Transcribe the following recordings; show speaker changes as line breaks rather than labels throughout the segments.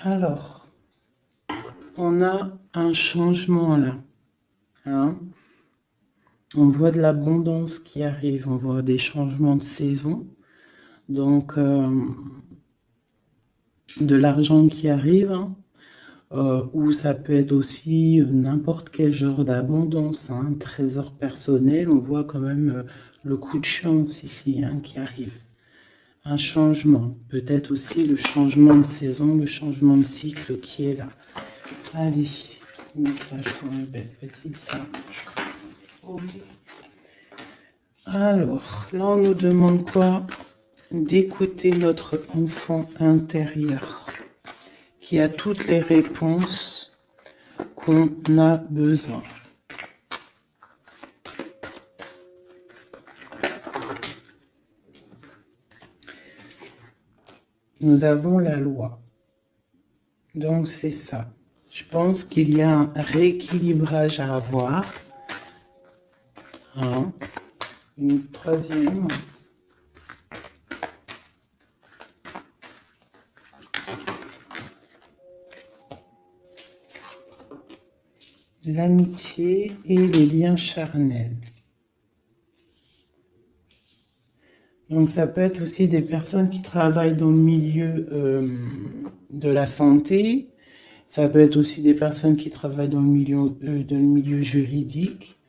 Alors, on a un changement là. Hein. On voit de l'abondance qui arrive, on voit des changements de saison. Donc, de l'argent qui arrive, hein, ou ça peut être aussi n'importe quel genre d'abondance, hein, un trésor personnel. On voit quand même le coup de chance ici hein, qui arrive. Un changement, peut-être aussi le changement de saison, le changement de cycle qui est là. Allez, message pour une belle petite singe. Ok. Alors, là on nous demande quoi? D'écouter notre enfant intérieur qui a toutes les réponses qu'on a besoin. Nous avons la loi. Donc c'est ça. Je pense qu'il y a un rééquilibrage à avoir. Hein. Une troisième. L'amitié et les liens charnels. Donc ça peut être aussi des personnes qui travaillent dans le milieu de la santé. Ça peut être aussi des personnes qui travaillent dans le milieu juridique.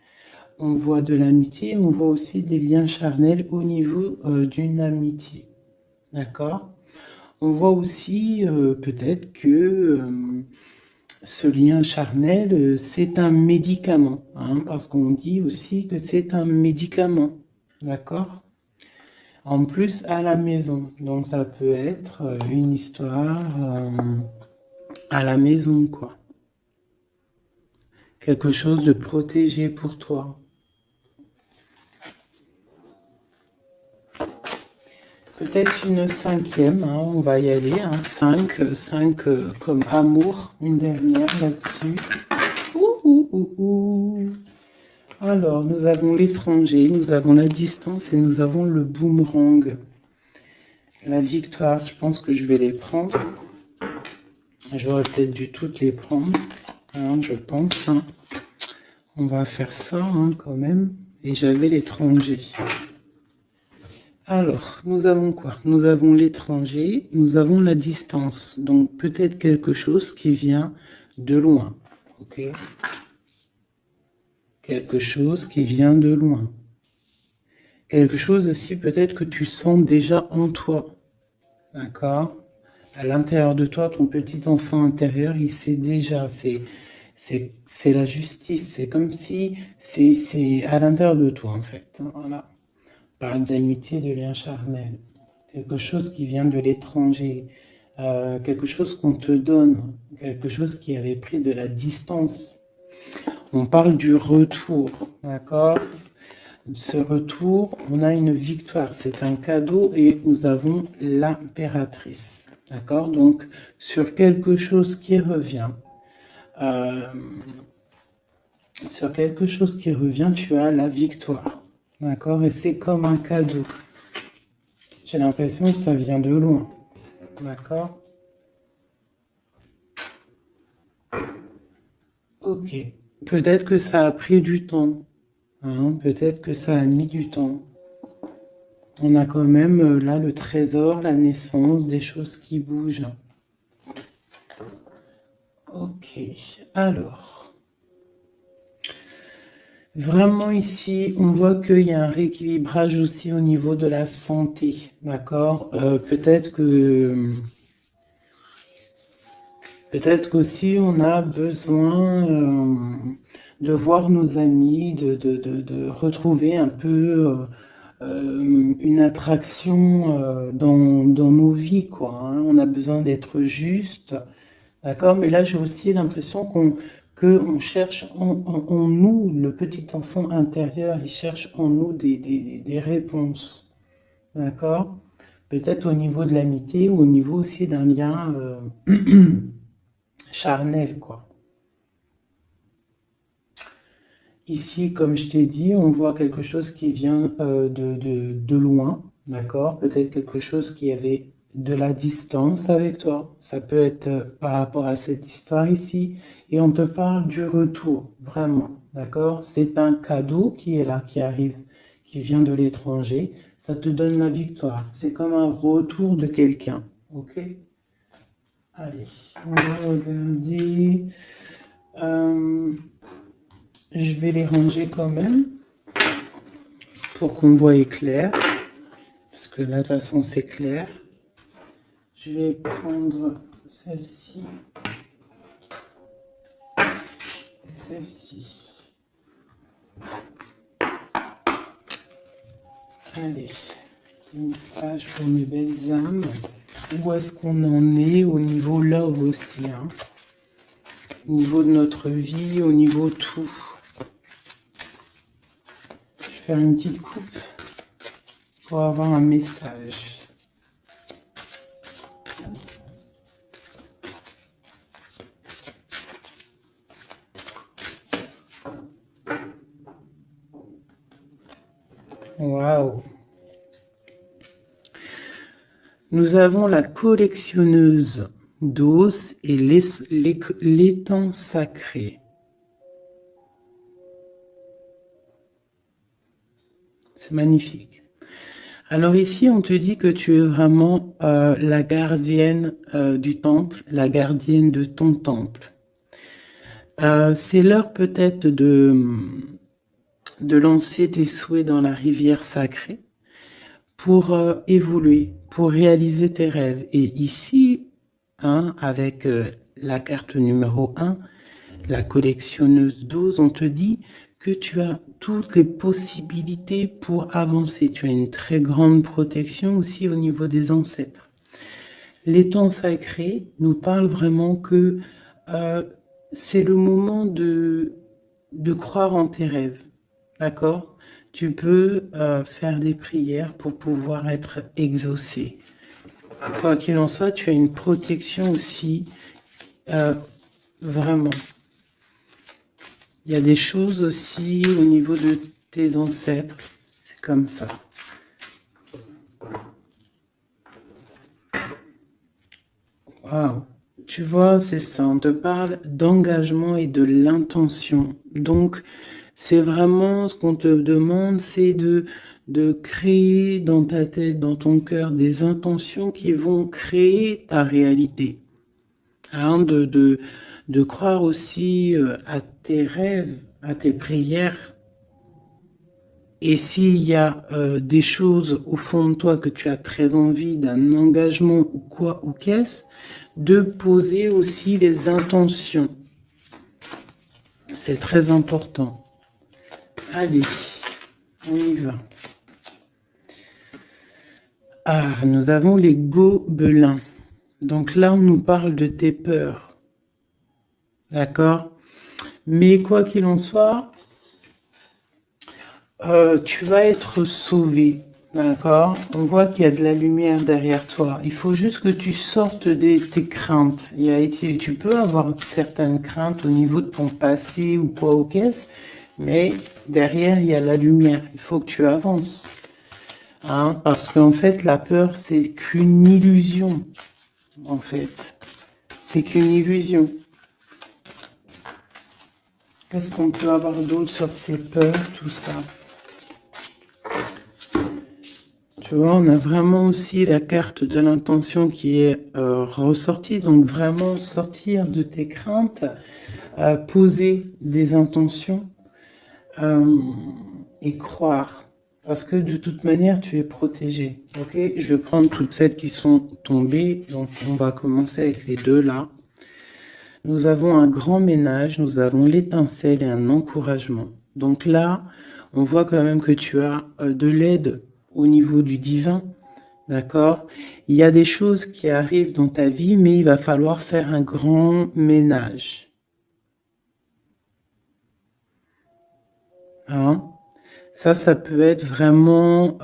On voit de l'amitié, on voit aussi des liens charnels au niveau d'une amitié. D'accord? On voit aussi peut-être que ce lien charnel, c'est un médicament. Hein, parce qu'on dit aussi que c'est un médicament. D'accord? En plus, à la maison. Donc, ça peut être une histoire à la maison, quoi. Quelque chose de protégé pour toi. Peut-être une cinquième, hein, on va y aller. Hein, 5 comme amour, une dernière là-dessus. Alors, nous avons l'étranger, nous avons la distance et nous avons le boomerang. La victoire, je pense que je vais les prendre. J'aurais peut-être dû toutes les prendre, hein, je pense. Hein. On va faire ça hein, quand même. Et j'avais l'étranger. Alors, nous avons quoi? Nous avons l'étranger, nous avons la distance. Donc, peut-être quelque chose qui vient de loin. Ok? Quelque chose qui vient de loin. Quelque chose aussi peut-être que tu sens déjà en toi. D'accord? À l'intérieur de toi, ton petit enfant intérieur, il sait déjà. C'est la justice. C'est comme si c'est à l'intérieur de toi, en fait. Voilà. On parle d'amitié, de lien charnel. Quelque chose qui vient de l'étranger. Quelque chose qu'on te donne. Quelque chose qui avait pris de la distance. On parle du retour. D'accord? Ce retour, on a une victoire. C'est un cadeau et nous avons l'impératrice. D'accord? Donc, sur quelque chose qui revient, tu as la victoire. D'accord? Et c'est comme un cadeau. J'ai l'impression que ça vient de loin. D'accord? Ok. Peut-être que ça a pris du temps. Hein? Peut-être que ça a mis du temps. On a quand même là le trésor, la naissance, des choses qui bougent. Ok, alors, vraiment ici, on voit qu'il y a un rééquilibrage aussi au niveau de la santé, d'accord? Peut-être qu'aussi on a besoin de voir nos amis, de retrouver un peu une attraction dans nos vies, quoi. Hein. On a besoin d'être juste. D'accord, mais là j'ai aussi l'impression qu'on cherche en nous, le petit enfant intérieur, il cherche en nous des réponses. D'accord? Peut-être au niveau de l'amitié ou au niveau aussi d'un lien charnel, quoi. Ici, comme je t'ai dit, on voit quelque chose qui vient de loin, d'accord? Peut-être quelque chose qui avait de la distance avec toi. Ça peut être par rapport à cette histoire ici. Et on te parle du retour, vraiment. D'accord? C'est un cadeau qui est là, qui arrive, qui vient de l'étranger. Ça te donne la victoire. C'est comme un retour de quelqu'un. Ok? Allez, on va regarder. Je vais les ranger quand même pour qu'on voie clair. Parce que là, de toute façon, c'est clair. Je vais prendre celle-ci et celle-ci. Allez, message pour mes belles âmes. Où est-ce qu'on en est au niveau love aussi, hein? Au niveau de notre vie, au niveau tout. Je vais faire une petite coupe pour avoir un message. Waouh! Nous avons la collectionneuse d'os et l'étang sacré. C'est magnifique. Alors ici, on te dit que tu es vraiment la gardienne du temple, la gardienne de ton temple. C'est l'heure peut-être de lancer tes souhaits dans la rivière sacrée pour évoluer, pour réaliser tes rêves. Et ici, hein, avec la carte numéro 1, la collectionneuse d'os, on te dit que tu as toutes les possibilités pour avancer. Tu as une très grande protection aussi au niveau des ancêtres. L'étang sacré nous parle vraiment que c'est le moment de croire en tes rêves. D'accord? Tu peux faire des prières pour pouvoir être exaucé. Quoi qu'il en soit, tu as une protection aussi, vraiment. Il y a des choses aussi au niveau de tes ancêtres. C'est comme ça. Waouh! Tu vois, c'est ça. On te parle d'engagement et de l'intention. Donc, c'est vraiment ce qu'on te demande, c'est de créer dans ta tête, dans ton cœur, des intentions qui vont créer ta réalité. Hein, de croire aussi à tes rêves, à tes prières. Et s'il y a des choses au fond de toi que tu as très envie, d'un engagement ou quoi ou qu'est-ce, de poser aussi les intentions. C'est très important. Allez, on y va. Ah, nous avons les gobelins. Donc là, on nous parle de tes peurs. D'accord? Mais quoi qu'il en soit, tu vas être sauvé. D'accord? On voit qu'il y a de la lumière derrière toi. Il faut juste que tu sortes de tes craintes. Tu peux avoir certaines craintes au niveau de ton passé ou quoi ou qu'est-ce, mais derrière, il y a la lumière. Il faut que tu avances. Hein? Parce qu'en fait, la peur, c'est qu'une illusion. En fait, c'est qu'une illusion. Qu'est-ce qu'on peut avoir d'autre sur ces peurs, tout ça? Tu vois, on a vraiment aussi la carte de l'intention qui est ressortie. Donc vraiment sortir de tes craintes, poser des intentions et croire. Parce que de toute manière, tu es protégé. Ok, je vais prendre toutes celles qui sont tombées. Donc on va commencer avec les deux là. Nous avons un grand ménage, nous avons l'étincelle et un encouragement. Donc là, on voit quand même que tu as de l'aide au niveau du divin, d'accord? Il y a des choses qui arrivent dans ta vie, mais il va falloir faire un grand ménage. Hein? Ça peut être vraiment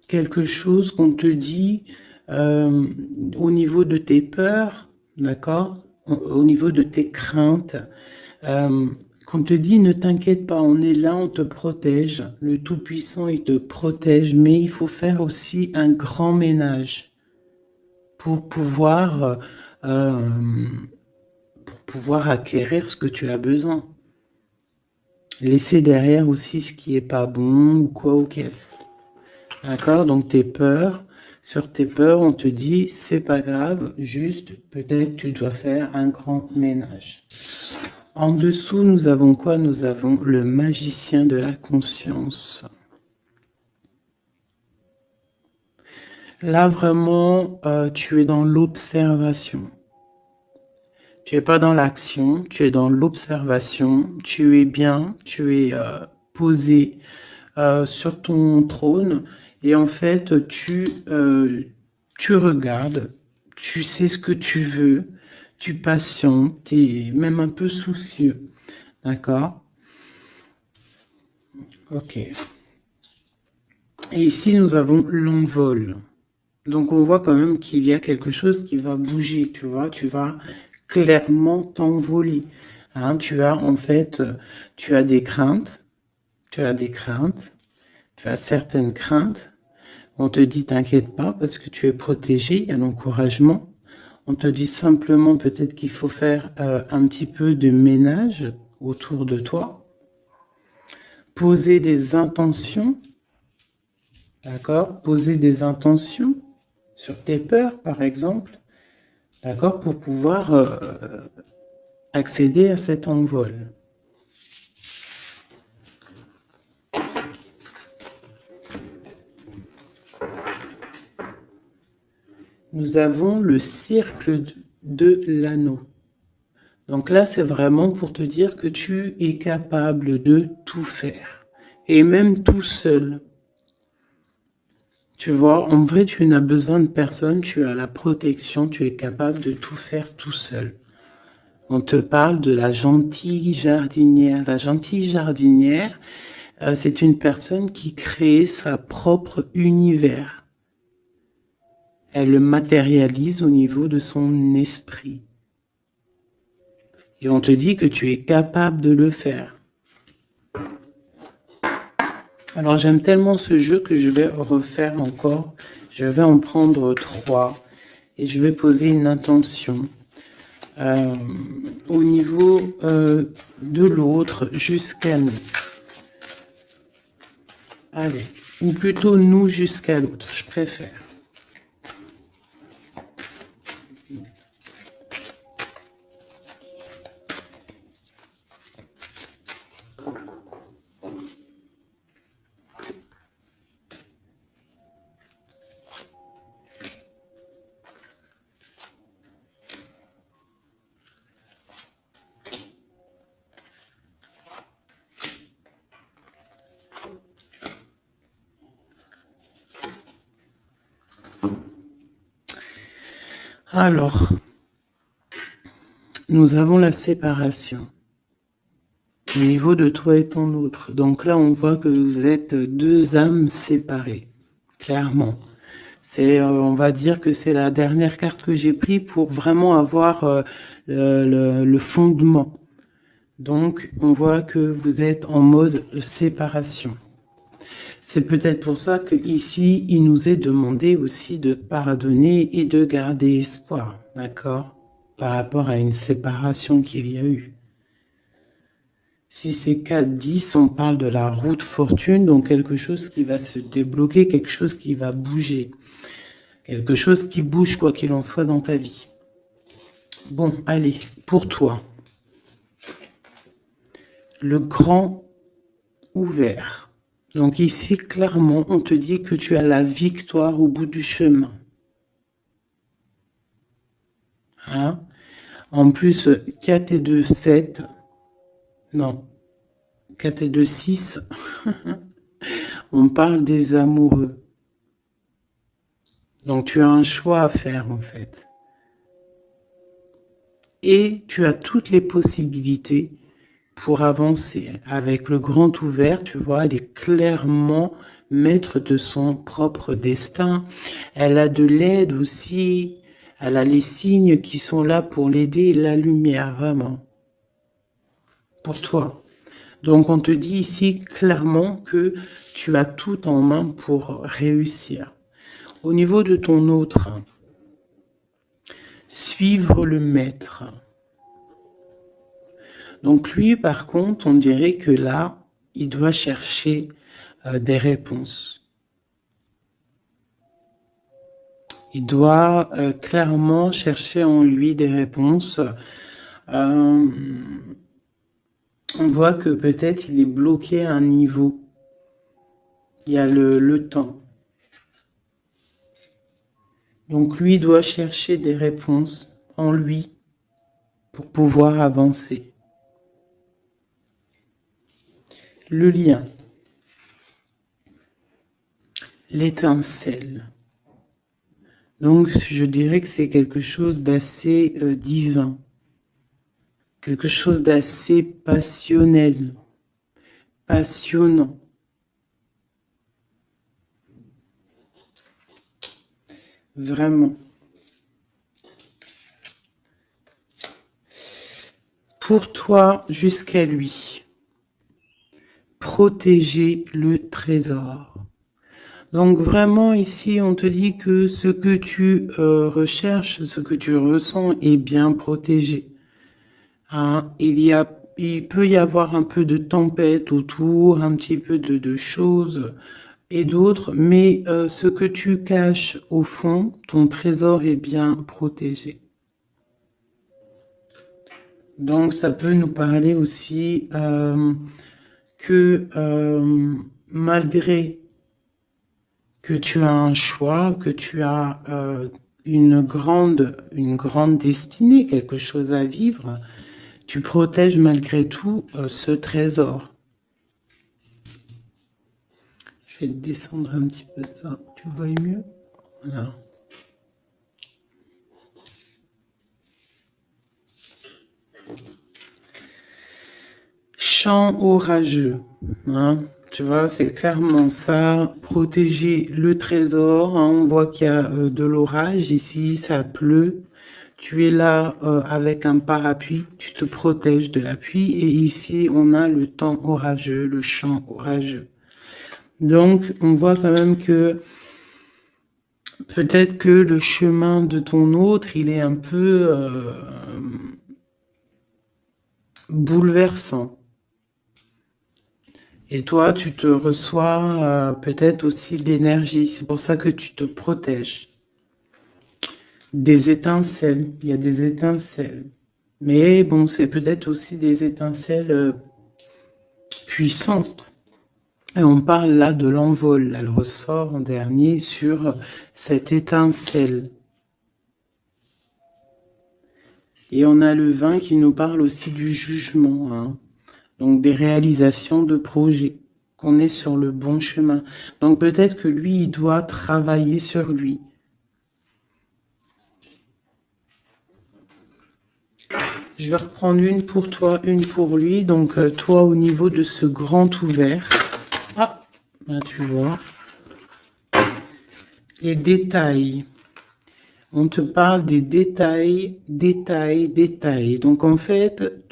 quelque chose qu'on te dit au niveau de tes peurs, d'accord? Au niveau de tes craintes. Qu'on te dit, ne t'inquiète pas, on est là, on te protège. Le Tout-Puissant, il te protège, mais il faut faire aussi un grand ménage. pour euh, pouvoir acquérir ce que tu as besoin. Laisser derrière aussi ce qui est pas bon ou quoi aux caisses. D'accord? Donc tes peurs, sur tes peurs, on te dit c'est pas grave, juste peut-être tu dois faire un grand ménage. En dessous, nous avons quoi? Nous avons le magicien de la conscience. Là, vraiment, tu es dans l'observation. Tu es pas dans l'action, tu es dans l'observation. Tu es bien, tu es posé sur ton trône. Et en fait, tu regardes, tu sais ce que tu veux, tu patientes, tu es même un peu soucieux. D'accord? Ok. Et ici, nous avons l'envol. Donc, on voit quand même qu'il y a quelque chose qui va bouger, tu vois. Tu vas clairement t'envoler. Hein, tu as, en fait, tu as des craintes. Tu as des craintes. Tu as certaines craintes. On te dit, t'inquiète pas, parce que tu es protégé, il y a l'encouragement. On te dit simplement peut-être qu'il faut faire un petit peu de ménage autour de toi. Poser des intentions. D'accord? Poser des intentions sur tes peurs, par exemple. D'accord? Pour pouvoir accéder à cet envol. Nous avons le cercle de l'anneau. Donc là, c'est vraiment pour te dire que tu es capable de tout faire. Et même tout seul. Tu vois, en vrai, tu n'as besoin de personne, tu as la protection, tu es capable de tout faire tout seul. On te parle de la gentille jardinière. La gentille jardinière, c'est une personne qui crée sa propre univers. Elle le matérialise au niveau de son esprit. Et on te dit que tu es capable de le faire. Alors j'aime tellement ce jeu que je vais refaire encore. Je vais en prendre 3 et je vais poser une intention au niveau de l'autre jusqu'à nous. Allez, ou plutôt nous jusqu'à l'autre, je préfère. Alors, nous avons la séparation au niveau de toi et ton autre. Donc là, on voit que vous êtes deux âmes séparées, clairement. C'est, on va dire que c'est la dernière carte que j'ai prise pour vraiment avoir le fondement. Donc, on voit que vous êtes en mode séparation. C'est peut-être pour ça que ici, il nous est demandé aussi de pardonner et de garder espoir, d'accord? Par rapport à une séparation qu'il y a eu. Si c'est 4-10, on parle de la route fortune, donc quelque chose qui va se débloquer, quelque chose qui va bouger. Quelque chose qui bouge quoi qu'il en soit dans ta vie. Bon, allez, pour toi. Le grand ouvert. Donc ici, clairement, on te dit que tu as la victoire au bout du chemin. Hein? En plus, 4 et 2, 7. Non. 4 et 2, 6. On parle des amoureux. Donc tu as un choix à faire en fait. Et tu as toutes les possibilités pour avancer. Avec le grand ouvert, tu vois, elle est clairement maître de son propre destin. Elle a de l'aide aussi. Elle a les signes qui sont là pour l'aider, la lumière, vraiment. Pour toi. Donc on te dit ici clairement que tu as tout en main pour réussir. Au niveau de ton autre, suivre le maître. Donc lui, par contre, on dirait que là, il doit chercher des réponses. Il doit clairement chercher en lui des réponses. On voit que peut-être il est bloqué à un niveau. Il y a le temps. Donc lui doit chercher des réponses en lui pour pouvoir avancer. Le lien. L'étincelle. Donc je dirais que c'est quelque chose d'assez divin. Quelque chose d'assez passionnel. Passionnant. Vraiment. Pour toi, jusqu'à lui. Protéger le trésor. Donc vraiment ici, on te dit que ce que tu recherches, ce que tu ressens est bien protégé. Hein, il peut y avoir un peu de tempête autour, un petit peu de choses et d'autres, mais ce que tu caches au fond, ton trésor est bien protégé. Donc ça peut nous parler aussi que malgré que tu as un choix, que tu as une grande destinée, quelque chose à vivre, tu protèges malgré tout ce trésor. Je vais descendre un petit peu ça, tu vois mieux? Voilà. Chant orageux, hein? Tu vois, c'est clairement ça, protéger le trésor. Hein, on voit qu'il y a de l'orage ici, ça pleut. Tu es là avec un parapluie, tu te protèges de la pluie. Et ici, on a le temps orageux, le chant orageux. Donc, on voit quand même que peut-être que le chemin de ton autre, il est un peu bouleversant. Et toi, tu te reçois peut-être aussi de l'énergie. C'est pour ça que tu te protèges. Des étincelles. Il y a des étincelles. Mais bon, c'est peut-être aussi des étincelles puissantes. Et on parle là de l'envol. Elle ressort en dernier sur cette étincelle. Et on a le 20 qui nous parle aussi du jugement. Hein. Donc des réalisations de projets, qu'on est sur le bon chemin. Donc peut-être que lui, il doit travailler sur lui. Je vais reprendre une pour toi, une pour lui. Donc toi, au niveau de ce grand ouvert. Ah, là tu vois. Les détails. On te parle des détails, détails, détails. Donc en fait,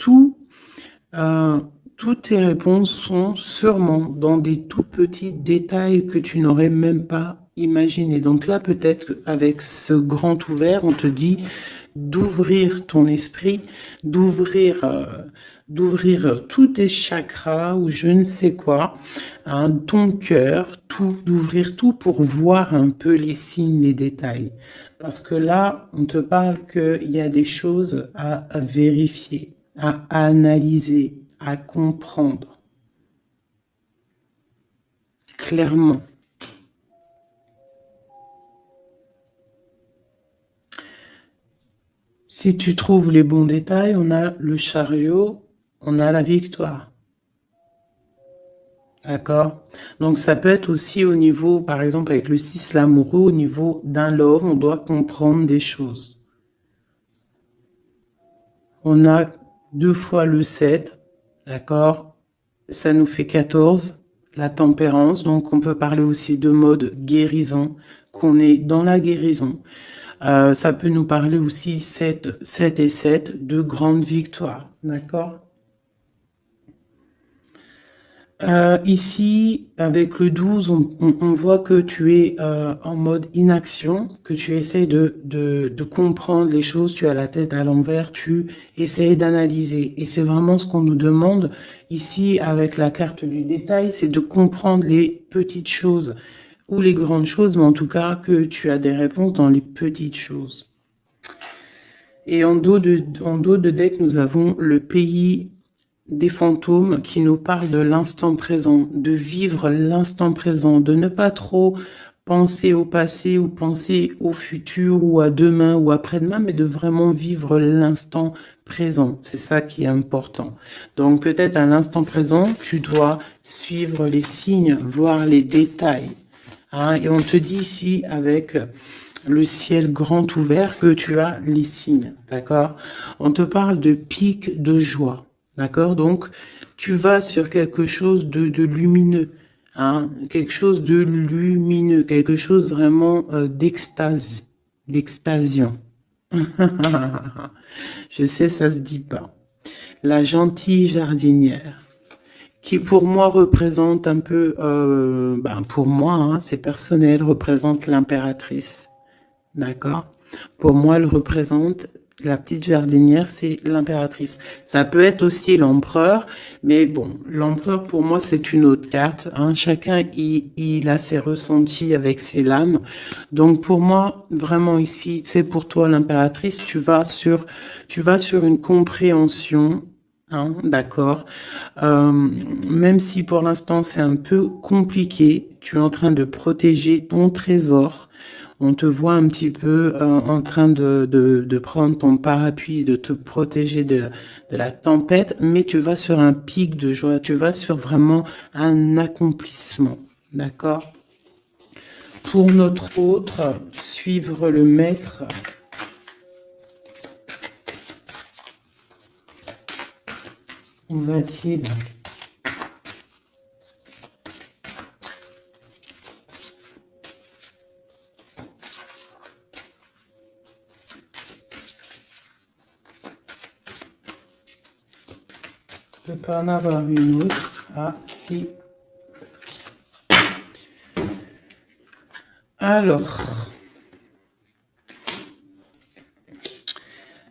toutes tes réponses sont sûrement dans des tout petits détails que tu n'aurais même pas imaginé. Donc là, peut-être avec ce grand ouvert, on te dit d'ouvrir ton esprit, d'ouvrir tous tes chakras ou je ne sais quoi, hein, ton cœur, tout, d'ouvrir tout pour voir un peu les signes, les détails. Parce que là, on te parle qu'il y a des choses à vérifier, à analyser, à comprendre. Clairement. Si tu trouves les bons détails, on a le chariot, on a la victoire. D'accord? Donc ça peut être aussi au niveau, par exemple avec le 6 l'amoureux, au niveau d'un love, on doit comprendre des choses. On a 2 fois le 7, d'accord? Ça nous fait 14, la tempérance, donc on peut parler aussi de mode guérison, qu'on est dans la guérison. Ça peut nous parler aussi 7 et 7 de grandes victoires, d'accord? Ici, avec le 12, on voit que tu es en mode inaction, que tu essaies de comprendre les choses, tu as la tête à l'envers, tu essaies d'analyser. Et c'est vraiment ce qu'on nous demande ici avec la carte du détail, c'est de comprendre les petites choses ou les grandes choses, mais en tout cas que tu as des réponses dans les petites choses. Et en dos de deck, nous avons le pays des fantômes qui nous parlent de l'instant présent, de vivre l'instant présent, de ne pas trop penser au passé ou penser au futur ou à demain ou après-demain, mais de vraiment vivre l'instant présent. C'est ça qui est important. Donc peut-être à l'instant présent, tu dois suivre les signes, voir les détails. Hein, et on te dit ici avec le ciel grand ouvert que tu as les signes, d'accord? On te parle de pic de joie. D'accord? Donc, tu vas sur quelque chose de lumineux, hein? Quelque chose de lumineux, quelque chose vraiment d'extase, d'extasiant. Je sais, ça se dit pas. La gentille jardinière, qui pour moi représente un peu, pour moi, hein, c'est personnel, représente l'impératrice. D'accord? Pour moi, elle représente la petite jardinière, c'est l'impératrice. Ça peut être aussi l'empereur, mais bon, l'empereur pour moi c'est une autre carte. Hein. Chacun il a ses ressentis avec ses lames. Donc pour moi, vraiment ici, c'est pour toi l'impératrice. Tu vas sur une compréhension. Hein, d'accord. Même si pour l'instant c'est un peu compliqué, tu es en train de protéger ton trésor. On te voit un petit peu en train de prendre ton parapluie, de te protéger de la tempête, mais tu vas sur un pic de joie, tu vas sur vraiment un accomplissement, d'accord? Pour notre autre, suivre le maître. Où va-t-il ? Je peux pas en avoir une autre. Ah, si. Alors,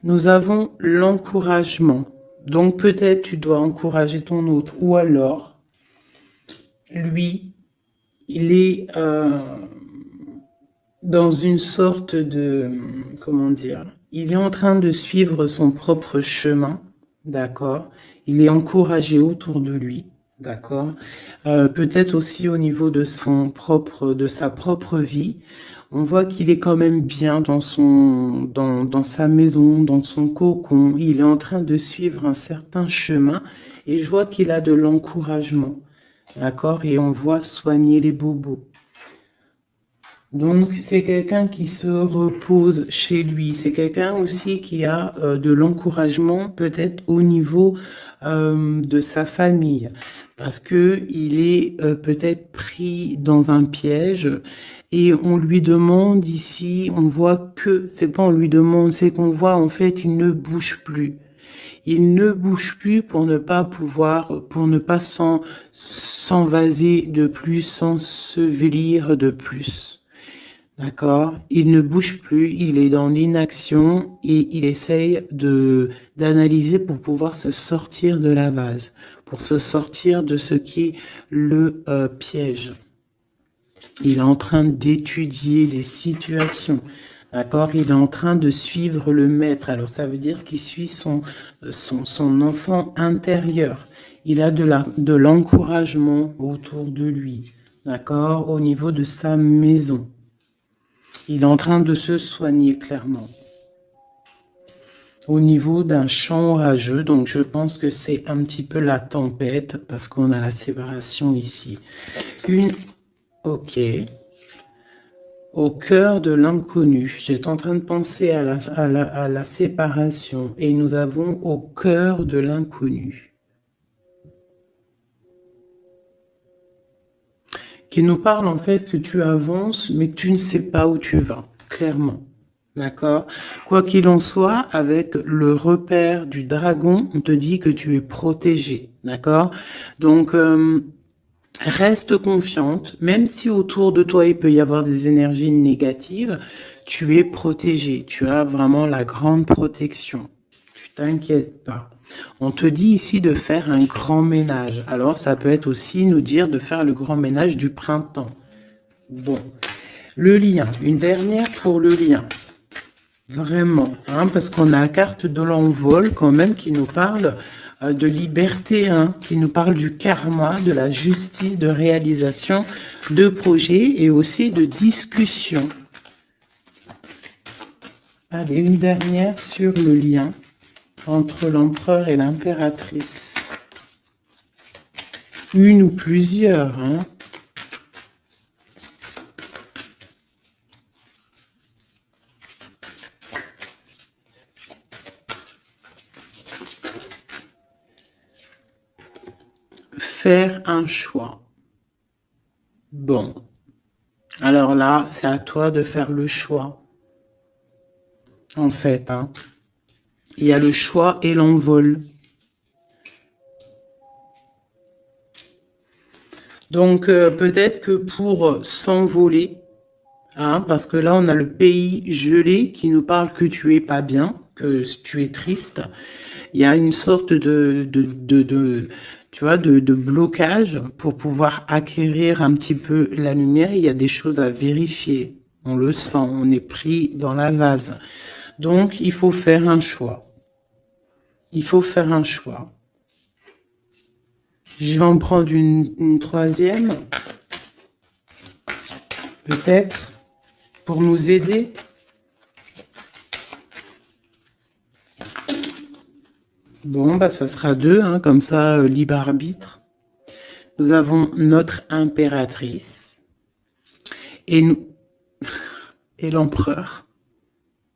nous avons l'encouragement. Donc peut-être tu dois encourager ton autre. Ou alors, lui, il est dans une sorte de... Comment dire ? Il est en train de suivre son propre chemin. D'accord? Il est encouragé autour de lui. D'accord? Peut-être aussi au niveau de sa propre vie. On voit qu'il est quand même bien dans sa maison, dans son cocon. Il est en train de suivre un certain chemin et je vois qu'il a de l'encouragement. D'accord? Et on voit soigner les bobos. Donc, c'est quelqu'un qui se repose chez lui. C'est quelqu'un aussi qui a de l'encouragement peut-être au niveau de sa famille. Parce que il est peut-être pris dans un piège et on lui demande ici, on voit que, c'est pas on lui demande, c'est qu'on voit en fait, il ne bouge plus. Il ne bouge plus pour ne pas s'envaser de plus, s'ensevelir de plus. D'accord? Il ne bouge plus, il est dans l'inaction et il essaye d'analyser pour pouvoir se sortir de la vase, pour se sortir de ce qui le piège. Il est en train d'étudier les situations. D'accord? Il est en train de suivre le maître. Alors, ça veut dire qu'il suit son enfant intérieur. Il a de l'encouragement autour de lui. D'accord? Au niveau de sa maison. Il est en train de se soigner clairement. Au niveau d'un champ orageux, donc je pense que c'est un petit peu la tempête parce qu'on a la séparation ici. Ok. Au cœur de l'inconnu. J'étais en train de penser à la séparation et nous avons au cœur de l'inconnu. Qui nous parle en fait que tu avances, mais que tu ne sais pas où tu vas, clairement. D'accord? Quoi qu'il en soit, avec le repère du dragon, on te dit que tu es protégé. D'accord? Donc, Reste confiante, même si autour de toi il peut y avoir des énergies négatives, tu es protégée, tu as vraiment la grande protection. Tu t'inquiètes pas. On te dit ici de faire un grand ménage. Alors ça peut être aussi nous dire de faire le grand ménage du printemps. Bon, le lien, une dernière pour le lien. Vraiment, hein, parce qu'on a la carte de l'envol quand même qui nous parle de liberté, hein, qui nous parle du karma, de la justice, de réalisation de projets et aussi de discussion. Allez, une dernière sur le lien entre l'empereur et l'impératrice. Une ou plusieurs, hein. Faire un choix. Bon. Alors là, c'est à toi de faire le choix. En fait, hein. Il y a le choix et l'envol. Donc, peut-être que pour s'envoler, hein, parce que là, on a le pays gelé qui nous parle que tu es pas bien, que tu es triste. Il y a une sorte tu vois, de blocage pour pouvoir acquérir un petit peu la lumière. Il y a des choses à vérifier. On le sent, on est pris dans la vase. Donc, il faut faire un choix. Il faut faire un choix. Je vais en prendre une troisième. Peut-être, pour nous aider. Bon, bah ça sera deux, hein, comme ça, libre arbitre. Nous avons notre impératrice et nous et l'empereur.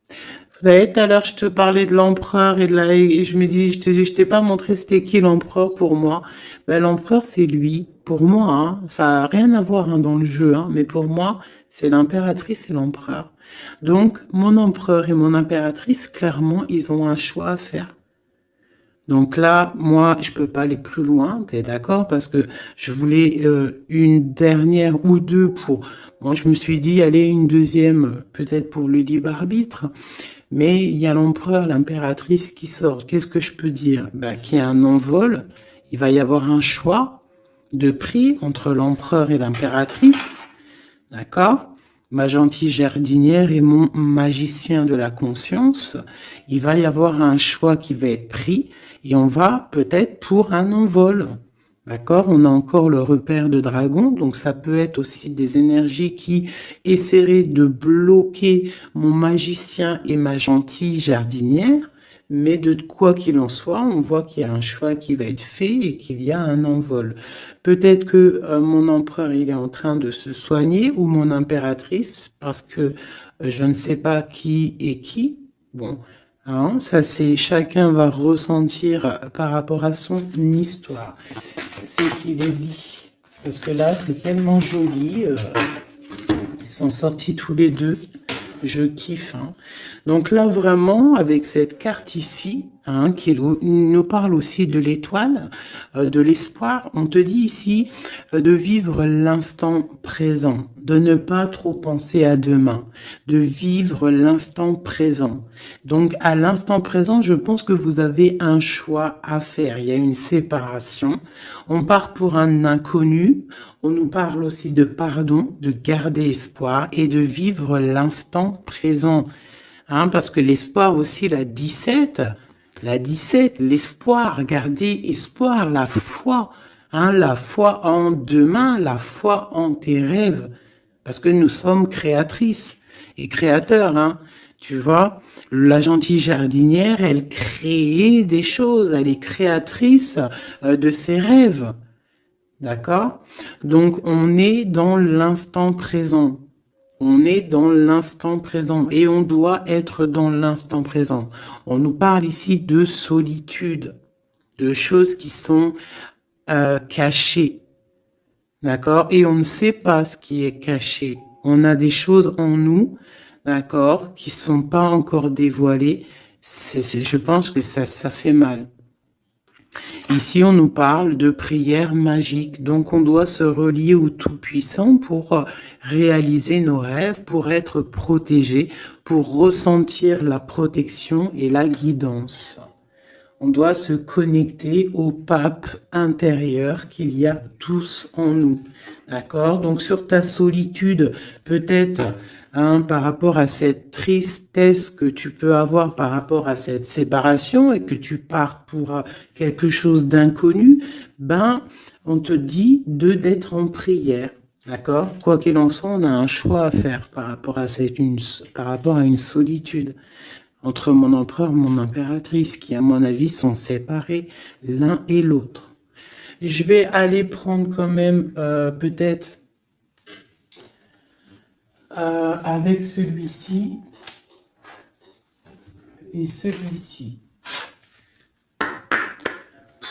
Vous savez, tout à l'heure, je te parlais de l'empereur et je me dis, je t'ai pas montré c'était qui l'empereur pour moi. Ben, l'empereur, c'est lui. Pour moi, hein, ça a rien à voir hein, dans le jeu, hein, mais pour moi, c'est l'impératrice et l'empereur. Donc, mon empereur et mon impératrice, clairement, ils ont un choix à faire. Donc là, moi, je peux pas aller plus loin, t'es d'accord? Parce que je voulais une dernière ou deux pour... Bon, je me suis dit, allez, une deuxième, peut-être pour le libre arbitre. Mais il y a l'empereur, l'impératrice qui sort. Qu'est-ce que je peux dire? Ben, qu'il y a un envol. Il va y avoir un choix de prix entre l'empereur et l'impératrice. D'accord? Ma gentille jardinière et mon magicien de la conscience. Il va y avoir un choix qui va être pris et on va peut-être pour un envol. D'accord? On a encore le repère de dragon, donc ça peut être aussi des énergies qui essaieraient de bloquer mon magicien et ma gentille jardinière. Mais de quoi qu'il en soit, on voit qu'il y a un choix qui va être fait et qu'il y a un envol. Peut-être que mon empereur il est en train de se soigner ou mon impératrice parce que je ne sais pas qui est qui. Bon, hein, ça c'est chacun va ressentir par rapport à son histoire. C'est qu'il est dit. Parce que là c'est tellement joli. Ils sont sortis tous les deux. Je kiffe. Hein. Donc là, vraiment, avec cette carte ici, hein, qui nous parle aussi de l'étoile, de l'espoir, on te dit ici de vivre l'instant présent, de ne pas trop penser à demain, de vivre l'instant présent. Donc à l'instant présent, je pense que vous avez un choix à faire. Il y a une séparation. On part pour un inconnu. On nous parle aussi de pardon, de garder espoir et de vivre l'instant présent. Hein, parce que l'espoir aussi, la 17, l'espoir, garder espoir, la foi, hein, la foi en demain, la foi en tes rêves. Parce que nous sommes créatrices et créateurs, hein. Tu vois, la gentille jardinière, elle crée des choses, elle est créatrice de ses rêves. D'accord? Donc, on est dans l'instant présent. On est dans l'instant présent et on doit être dans l'instant présent. On nous parle ici de solitude, de choses qui sont cachées. D'accord? Et on ne sait pas ce qui est caché. On a des choses en nous, d'accord, qui sont pas encore dévoilées. Je pense que ça fait mal. Ici, on nous parle de prière magique. Donc, on doit se relier au Tout-Puissant pour réaliser nos rêves, pour être protégé, pour ressentir la protection et la guidance. On doit se connecter au pape intérieur qu'il y a tous en nous. D'accord? Donc, sur ta solitude, peut-être, par rapport à cette tristesse que tu peux avoir par rapport à cette séparation et que tu pars pour quelque chose d'inconnu, on te dit d'être en prière. D'accord? Quoi qu'il en soit, on a un choix à faire par rapport à une solitude entre mon empereur et mon impératrice, qui, à mon avis, sont séparés l'un et l'autre. Je vais aller prendre quand même, peut-être, avec celui-ci et celui-ci.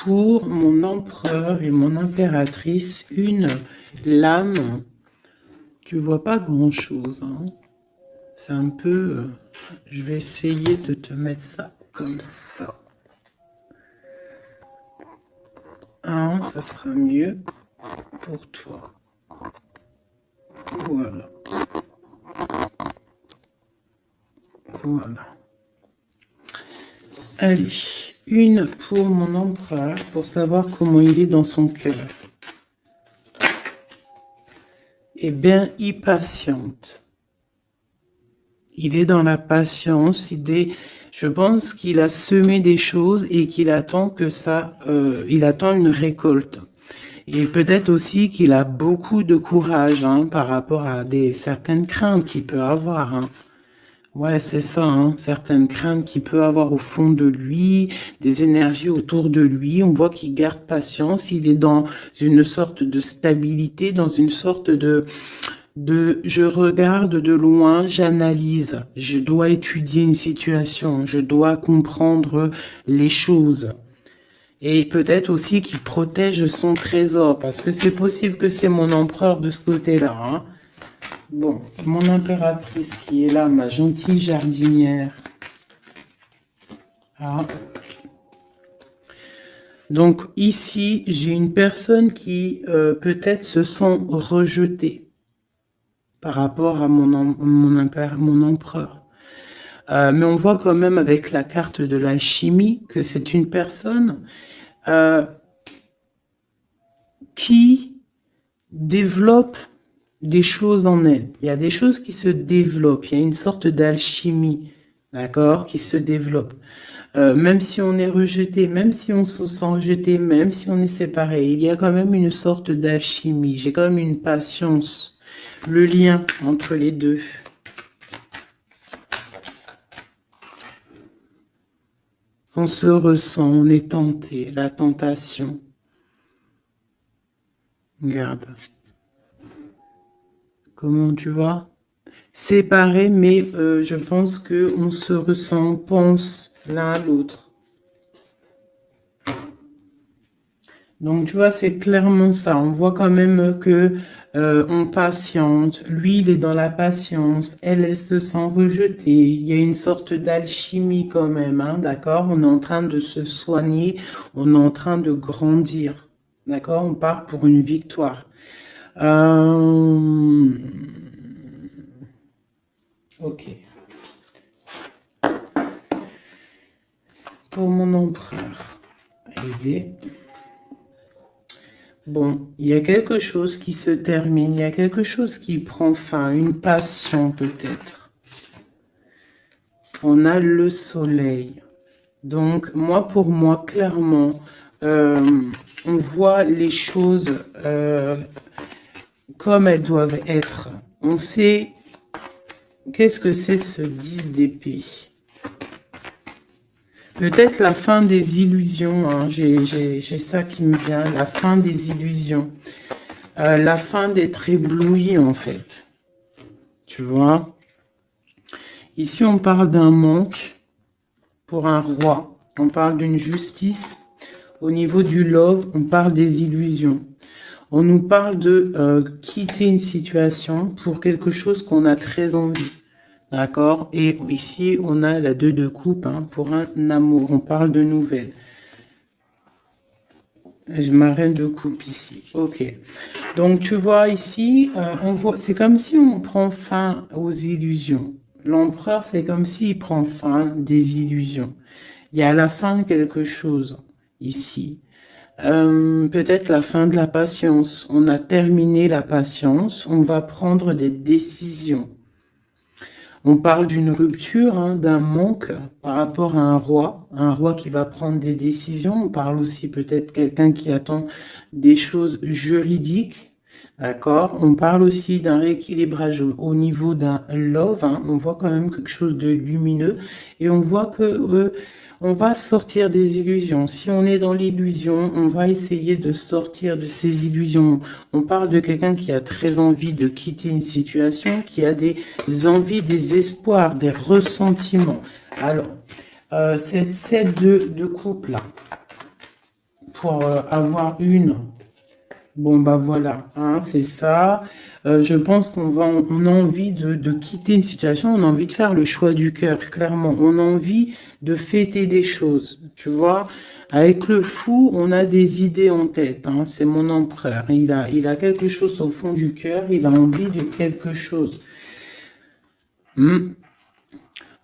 Pour mon empereur et mon impératrice, une lame, tu vois pas grand-chose, hein. C'est un peu... je vais essayer de te mettre ça comme ça. Ça sera mieux pour toi. Voilà. Voilà. Allez, une pour mon empereur, pour savoir comment il est dans son cœur. Eh bien, il patiente. Il est dans la patience, je pense qu'il a semé des choses et qu'il attend que il attend une récolte. Et peut-être aussi qu'il a beaucoup de courage par rapport à certaines craintes qu'il peut avoir. Ouais, c'est ça, certaines craintes qu'il peut avoir au fond de lui, des énergies autour de lui. On voit qu'il garde patience, il est dans une sorte de stabilité, dans une sorte de je regarde de loin, j'analyse, je dois étudier une situation, je dois comprendre les choses. Et peut-être aussi qu'il protège son trésor, parce que c'est possible que c'est mon empereur de ce côté-là. Bon, mon impératrice qui est là, ma gentille jardinière. Donc ici, j'ai une personne qui peut-être se sent rejetée par rapport à mon empereur. Mais on voit quand même avec la carte de l'alchimie que c'est une personne qui développe des choses en elle. Il y a des choses qui se développent. Il y a une sorte d'alchimie, d'accord, qui se développe. Même si on est rejeté, même si on se sent rejeté, même si on est séparé, il y a quand même une sorte d'alchimie. J'ai quand même une patience. Le lien entre les deux. On se ressent, on est tenté, la tentation. Regarde. Comment tu vois? Séparés, mais je pense qu'on se ressent, on pense l'un à l'autre. Donc, tu vois, c'est clairement ça. On voit quand même que on patiente. Lui, il est dans la patience. Elle se sent rejetée. Il y a une sorte d'alchimie quand même, d'accord? On est en train de se soigner. On est en train de grandir, d'accord? On part pour une victoire. Ok. Pour mon empereur. Aider. Bon, il y a quelque chose qui se termine, il y a quelque chose qui prend fin, une passion peut-être. On a le soleil. Donc, pour moi, clairement, on voit les choses comme elles doivent être. On sait qu'est-ce que c'est ce 10 d'épée. Peut-être la fin des illusions, j'ai ça qui me vient, la fin des illusions. La fin d'être ébloui, en fait. Tu vois? Ici, on parle d'un manque pour un roi. On parle d'une justice. Au niveau du love, on parle des illusions. On nous parle de quitter une situation pour quelque chose qu'on a très envie. D'accord? Et ici, on a la 2 de coupe pour un amour. On parle de nouvelles. Ma reine de coupe ici. Ok. Donc, tu vois ici, on voit, c'est comme si on prend fin aux illusions. L'empereur, c'est comme s'il prend fin des illusions. Il y a la fin de quelque chose ici. Peut-être la fin de la patience. On a terminé la patience. On va prendre des décisions. On parle d'une rupture, hein, d'un manque par rapport à un roi qui va prendre des décisions. On parle aussi peut-être quelqu'un qui attend des choses juridiques, d'accord? On parle aussi d'un rééquilibrage au niveau d'un love, hein. On voit quand même quelque chose de lumineux et on voit que on va sortir des illusions. Si on est dans l'illusion, on va essayer de sortir de ces illusions. On parle de quelqu'un qui a très envie de quitter une situation, qui a des envies, des espoirs, des ressentiments. Alors, cette set de couple là, pour avoir une, bon bah voilà, hein, c'est ça. Je pense on a envie de quitter une situation, on a envie de faire le choix du cœur, clairement. On a envie de fêter des choses, tu vois. Avec le fou, on a des idées en tête, hein. C'est mon empereur. Il a quelque chose au fond du cœur, il a envie de quelque chose.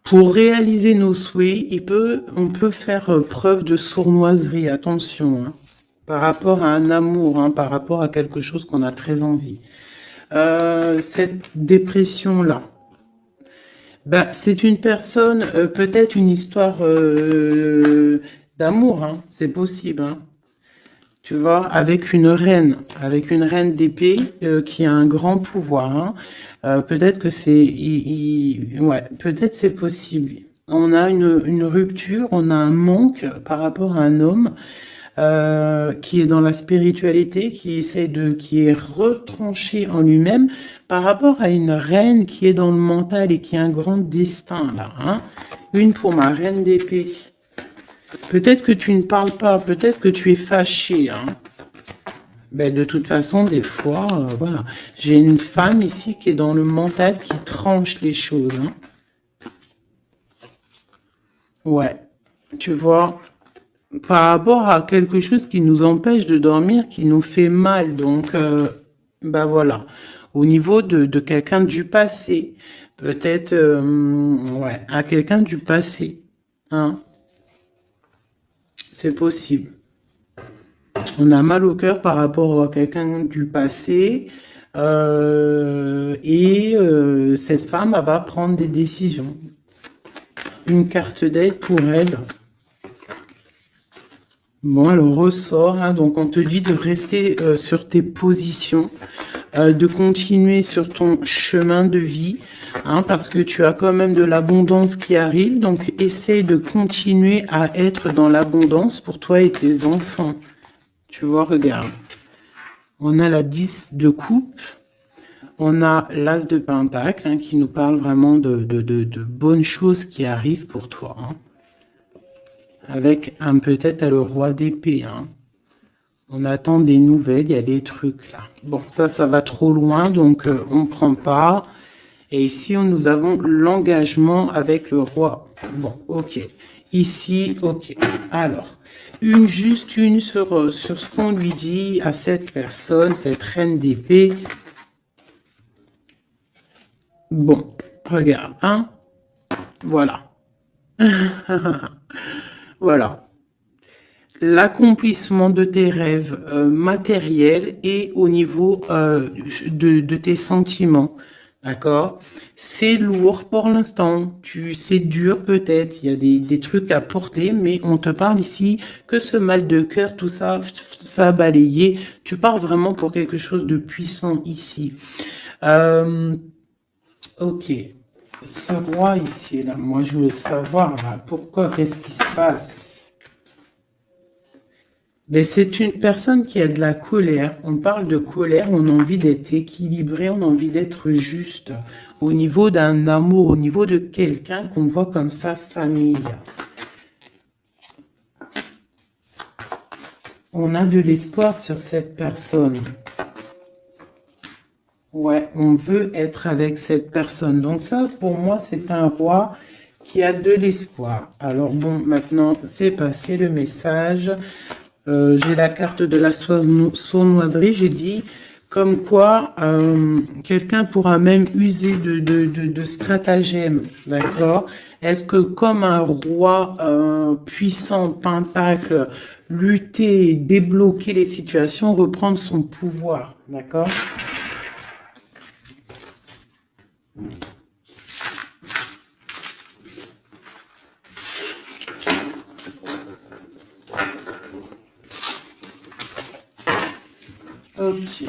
Pour réaliser nos souhaits, on peut faire preuve de sournoiserie, attention, hein, par rapport à un amour, hein, par rapport à quelque chose qu'on a très envie. Cette dépression-là, bah, c'est une personne, peut-être une histoire d'amour, hein, c'est possible, hein. Tu vois, avec une reine d'épée qui a un grand pouvoir, hein. Peut-être que ouais, peut-être c'est possible. On a une rupture, on a un manque par rapport à un homme qui est dans la spiritualité, qui est retranché en lui-même par rapport à une reine qui est dans le mental et qui a un grand destin là, hein. Une pour ma reine d'épée. Peut-être que tu ne parles pas, peut-être que tu es fâché, hein. Ben, de toute façon, des fois, voilà. J'ai une femme ici qui est dans le mental, qui tranche les choses, hein. Ouais, tu vois, par rapport à quelque chose qui nous empêche de dormir, qui nous fait mal. Donc, ben voilà. Au niveau de quelqu'un du passé, peut-être, ouais, à quelqu'un du passé, hein. C'est possible. On a mal au cœur par rapport à quelqu'un du passé. Cette femme, elle va prendre des décisions. Une carte d'aide pour elle. Bon, elle ressort, hein, donc on te dit de rester sur tes positions, de continuer sur ton chemin de vie, hein, parce que tu as quand même de l'abondance qui arrive, donc essaye de continuer à être dans l'abondance pour toi et tes enfants. Tu vois, regarde. On a la 10 de coupe. On a l'as de pentacle, hein, qui nous parle vraiment de bonnes choses qui arrivent pour toi, hein. Avec peut-être le roi d'épée, hein. On attend des nouvelles, il y a des trucs là. Bon, ça va trop loin, donc on ne prend pas. Et ici, nous avons l'engagement avec le roi. Bon, ok. Ici, ok. Alors, juste une sur ce qu'on lui dit à cette personne, cette reine d'épée. Bon, regarde, hein. Voilà. Voilà. L'accomplissement de tes rêves matériels et au niveau de tes sentiments. D'accord? C'est lourd pour l'instant. C'est dur peut-être. Il y a des trucs à porter, mais on te parle ici que ce mal de cœur, tout ça a balayé. Tu pars vraiment pour quelque chose de puissant ici. Ok. Ce roi ici, là, moi je voulais savoir, là, pourquoi, qu'est-ce qui se passe? Mais c'est une personne qui a de la colère. On parle de colère, on a envie d'être équilibré, on a envie d'être juste. Au niveau d'un amour, au niveau de quelqu'un qu'on voit comme sa famille. On a de l'espoir sur cette personne. Ouais, on veut être avec cette personne. Donc ça, pour moi, c'est un roi qui a de l'espoir. Alors bon, maintenant, c'est passé le message. j'ai la carte de la sournoiserie, j'ai dit comme quoi quelqu'un pourra même user de stratagèmes, d'accord? Est-ce que comme un roi puissant, pentacle, lutter, débloquer les situations, reprendre son pouvoir, d'accord? Ok.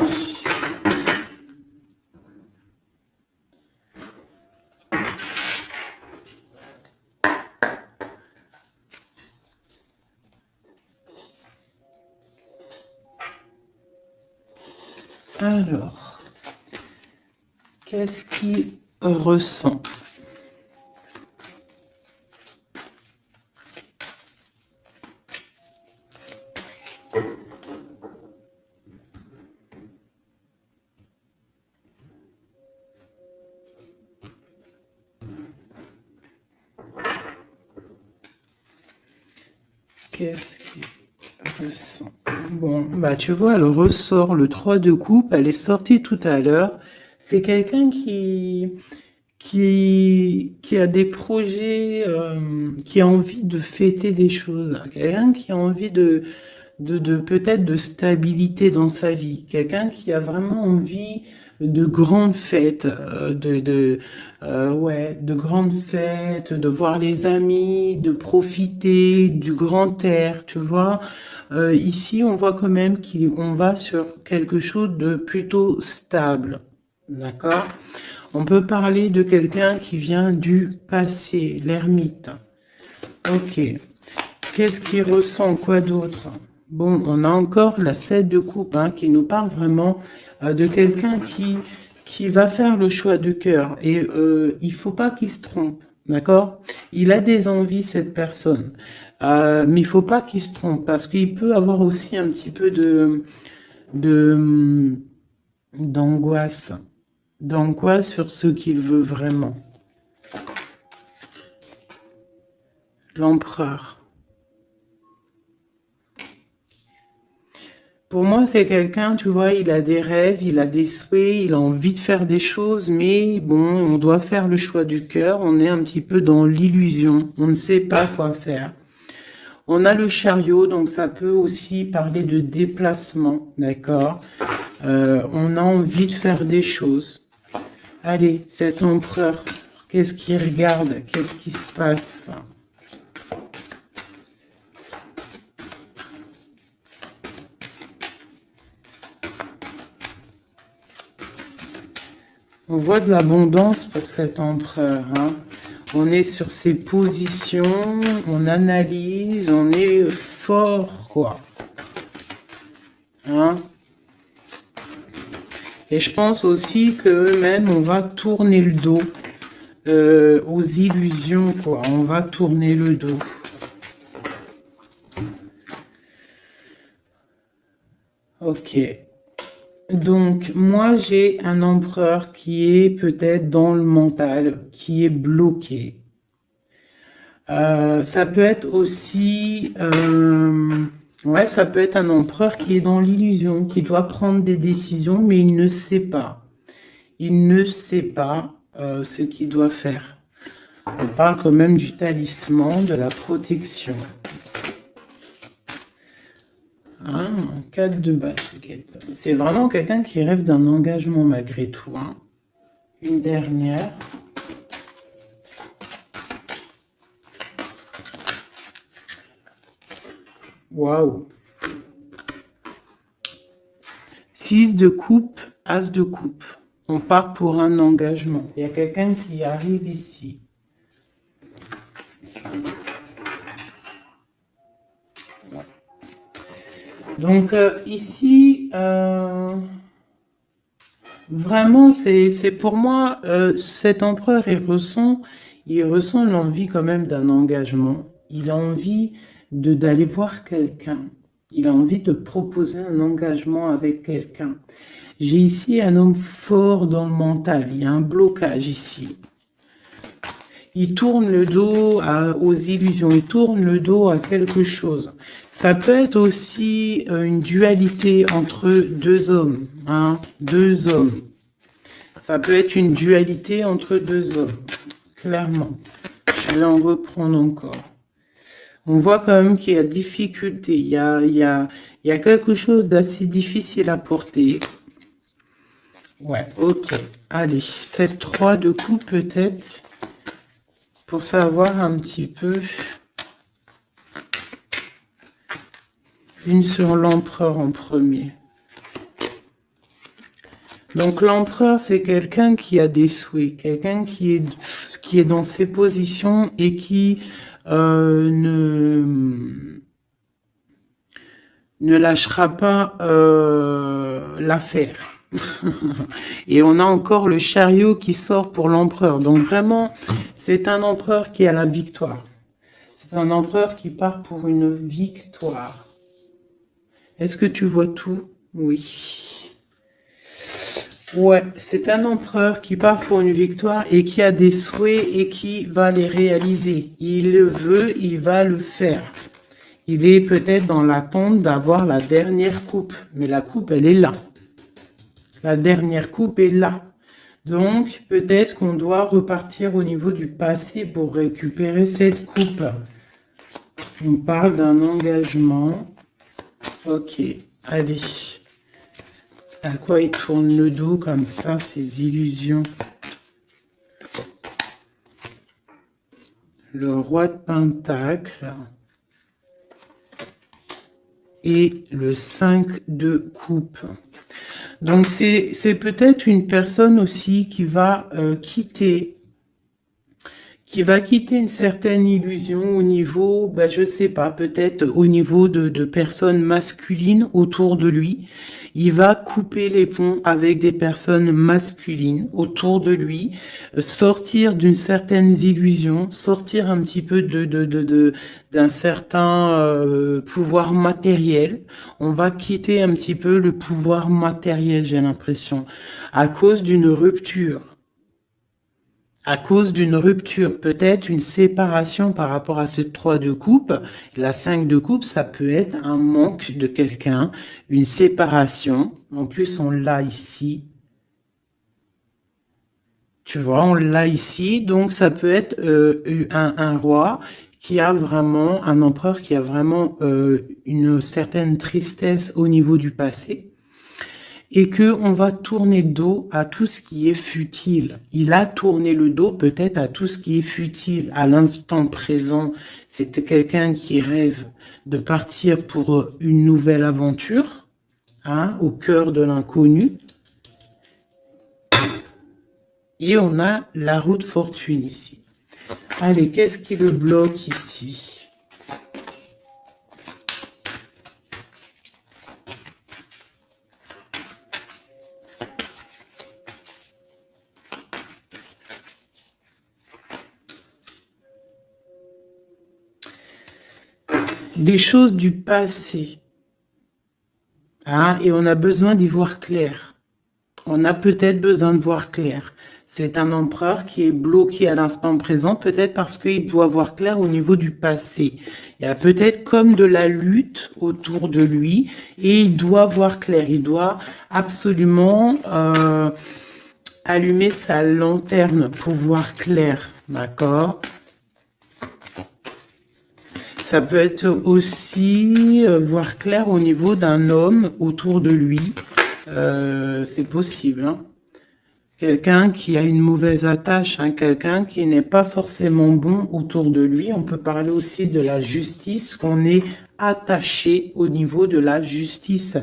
Alors, qu'est-ce qu'il ressent? Qu'est-ce qu'il ressent? Bon, bah tu vois, elle ressort le 3 de coupe, elle est sortie tout à l'heure. C'est quelqu'un qui a des projets, qui a envie de fêter des choses. Quelqu'un qui a envie de peut-être de stabilité dans sa vie. Quelqu'un qui a vraiment envie de grandes fêtes, ouais, de grandes fêtes, de voir les amis, de profiter du grand air, tu vois. Ici, on voit quand même qu'on va sur quelque chose de plutôt stable, d'accord? On peut parler de quelqu'un qui vient du passé, l'ermite. Ok. Qu'est-ce qu'il ressent? Quoi d'autre? Bon, on a encore la 7 de coupe hein, qui nous parle vraiment de quelqu'un qui va faire le choix de cœur. Et il faut pas qu'il se trompe, d'accord? Il a des envies, cette personne. Mais il faut pas qu'il se trompe parce qu'il peut avoir aussi un petit peu de d'angoisse. D'angoisse sur ce qu'il veut vraiment. L'empereur. Pour moi, c'est quelqu'un, tu vois, il a des rêves, il a des souhaits, il a envie de faire des choses, mais bon, on doit faire le choix du cœur, on est un petit peu dans l'illusion, on ne sait pas quoi faire. On a le chariot, donc ça peut aussi parler de déplacement, d'accord? On a envie de faire des choses. Allez, cet empereur, qu'est-ce qu'il regarde? Qu'est-ce qui se passe? On voit de l'abondance pour cet empereur. Hein. On est sur ses positions, on analyse, on est fort, quoi. Hein. Et je pense aussi que même on va tourner le dos aux illusions, quoi. On va tourner le dos. Ok. Donc, moi, j'ai un empereur qui est peut-être dans le mental, qui est bloqué. Ça peut être aussi... ouais, ça peut être un empereur qui est dans l'illusion, qui doit prendre des décisions, mais il ne sait pas. Il ne sait pas ce qu'il doit faire. On parle quand même du talisman, de la protection. Hein, 4 de baguette. C'est vraiment quelqu'un qui rêve d'un engagement malgré tout. Hein. Une dernière. Waouh. 6 de coupe, as de coupe. On part pour un engagement. Il y a quelqu'un qui arrive ici. Donc ici, vraiment, c'est pour moi, cet empereur, il ressent l'envie quand même d'un engagement. Il a envie d'aller voir quelqu'un. Il a envie de proposer un engagement avec quelqu'un. J'ai ici un homme fort dans le mental. Il y a un blocage ici. Il tourne le dos aux illusions, il tourne le dos à quelque chose. Ça peut être aussi une dualité entre deux hommes, hein, deux hommes. Ça peut être une dualité entre deux hommes, clairement. Je vais en reprendre encore. On voit quand même qu'il y a difficulté, il y a quelque chose d'assez difficile à porter. Ouais, ok. Allez, cette 3 de coups peut-être, pour savoir un petit peu. Une sur l'empereur en premier. Donc l'empereur, c'est quelqu'un qui a des souhaits, quelqu'un qui est dans ses positions et qui ne lâchera pas l'affaire. Et on a encore le chariot qui sort pour l'empereur. Donc vraiment, c'est un empereur qui a la victoire. C'est un empereur qui part pour une victoire. Est-ce que tu vois tout? Oui. Ouais, c'est un empereur qui part pour une victoire et qui a des souhaits et qui va les réaliser. Il le veut, il va le faire. Il est peut-être dans l'attente d'avoir la dernière coupe. Mais la coupe, elle est là. La dernière coupe est là. Donc, peut-être qu'on doit repartir au niveau du passé pour récupérer cette coupe. On parle d'un engagement. Ok, allez. À quoi il tourne le dos comme ça, ces illusions? Le roi de Pentacle. Et le 5 de coupe. Donc, c'est peut-être une personne aussi qui va quitter une certaine illusion au niveau, ben, je sais pas, peut-être au niveau de personnes masculines autour de lui. Il va couper les ponts avec des personnes masculines autour de lui, sortir d'une certaine illusion, sortir un petit peu d'un certain pouvoir matériel. On va quitter un petit peu le pouvoir matériel, j'ai l'impression, à cause d'une rupture. À cause d'une rupture, peut-être une séparation par rapport à cette 3 de coupe. La 5 de coupe, ça peut être un manque de quelqu'un, une séparation. En plus, on l'a ici. Tu vois, on l'a ici. Donc, ça peut être un roi qui a vraiment, un empereur qui a vraiment une certaine tristesse au niveau du passé. Et que on va tourner le dos à tout ce qui est futile. Il a tourné le dos peut-être à tout ce qui est futile. À l'instant présent, c'était quelqu'un qui rêve de partir pour une nouvelle aventure, hein, au cœur de l'inconnu. Et on a la roue de fortune ici. Allez, qu'est-ce qui le bloque ici ? Des choses du passé. Hein, et on a besoin d'y voir clair. On a peut-être besoin de voir clair. C'est un empereur qui est bloqué à l'instant présent, peut-être parce qu'il doit voir clair au niveau du passé. Il y a peut-être comme de la lutte autour de lui et il doit voir clair. Il doit absolument allumer sa lanterne pour voir clair. D'accord ? Ça peut être aussi voir clair au niveau d'un homme autour de lui. C'est possible. Hein. Quelqu'un qui a une mauvaise attache, hein, quelqu'un qui n'est pas forcément bon autour de lui. On peut parler aussi de la justice, qu'on est attaché au niveau de la justice.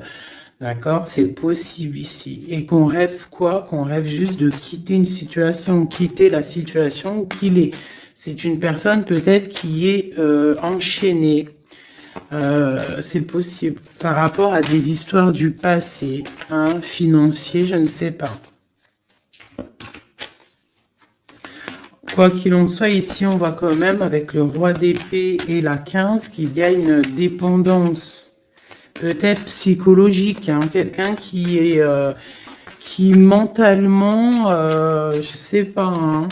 D'accord? C'est possible ici. Et qu'on rêve quoi? Qu'on rêve juste de quitter une situation, quitter la situation où qu'il est. C'est une personne peut-être qui est enchaînée. C'est possible. Par rapport à des histoires du passé, hein, financier, je ne sais pas. Quoi qu'il en soit, ici, on voit quand même, avec le roi d'épée et la 15, qu'il y a une dépendance, peut-être psychologique, hein, quelqu'un qui est, qui mentalement, je sais pas, hein,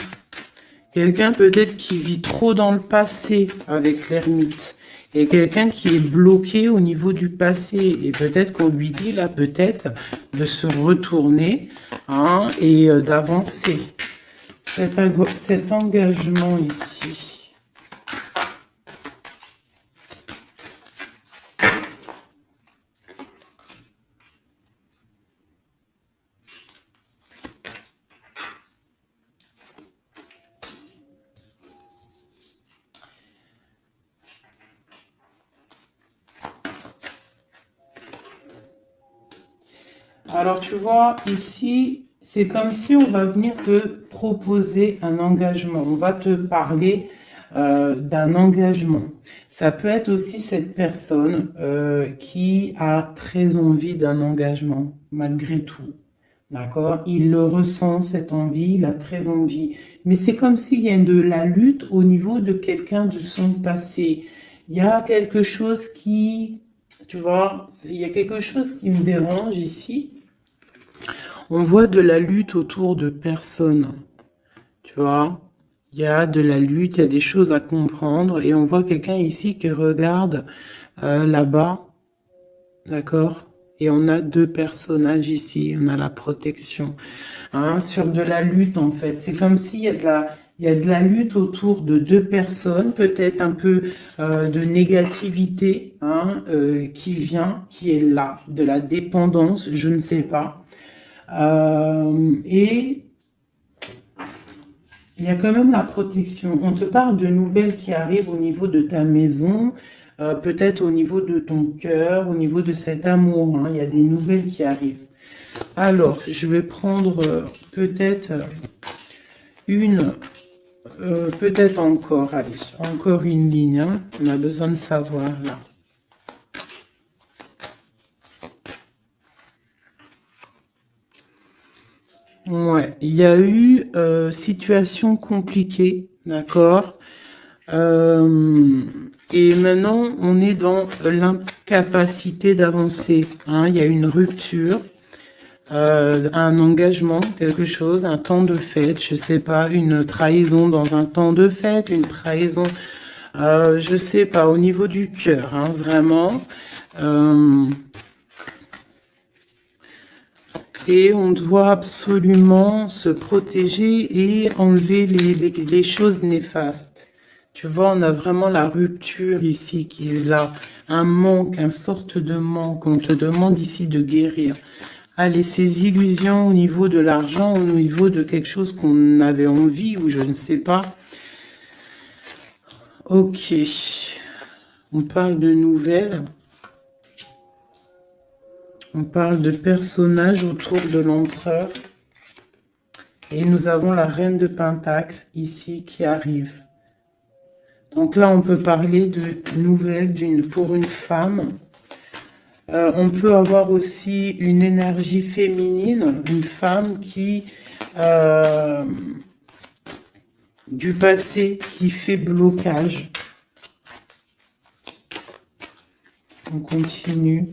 Quelqu'un peut-être qui vit trop dans le passé avec l'ermite. Et quelqu'un qui est bloqué au niveau du passé. Et peut-être qu'on lui dit là, peut-être, de se retourner hein, et d'avancer. Cet engagement ici. Alors, tu vois, ici, c'est comme si on va venir te proposer un engagement. On va te parler d'un engagement. Ça peut être aussi cette personne qui a très envie d'un engagement, malgré tout. D'accord? Il le ressent, cette envie, il a très envie. Mais c'est comme s'il y a de la lutte au niveau de quelqu'un de son passé. Il y a quelque chose qui, tu vois, il y a quelque chose qui me dérange ici. On voit de la lutte autour de personnes, tu vois. Il y a de la lutte, il y a des choses à comprendre et on voit quelqu'un ici qui regarde là-bas, d'accord? Et on a deux personnages ici, on a la protection, hein, sur de la lutte en fait. C'est comme s'il y a il y a de la lutte autour de deux personnes, peut-être un peu de négativité hein, qui vient, qui est là, de la dépendance, je ne sais pas. Et il y a quand même la protection. On te parle de nouvelles qui arrivent au niveau de ta maison, peut-être au niveau de ton cœur, au niveau de cet amour. Hein. Il y a des nouvelles qui arrivent. Alors, je vais prendre peut-être peut-être encore, allez, encore une ligne. Hein. On a besoin de savoir là. Ouais, il y a eu situation compliquée, d'accord. Et maintenant, on est dans l'incapacité d'avancer. Hein. Il y a une rupture, un engagement, quelque chose, un temps de fête, je sais pas, une trahison dans un temps de fête, une trahison, je sais pas, au niveau du cœur, hein, vraiment. Et on doit absolument se protéger et enlever les choses néfastes. Tu vois, on a vraiment la rupture ici qui est là. Un manque, une sorte de manque. On te demande ici de guérir. Allez, ces illusions au niveau de l'argent, au niveau de quelque chose qu'on avait envie ou je ne sais pas. Ok. On parle de nouvelles. On parle de personnages autour de l'empereur. Et nous avons la reine de Pentacle ici qui arrive. Donc là, on peut parler de nouvelles pour une femme. On peut avoir aussi une énergie féminine, une femme qui du passé qui fait blocage. On continue.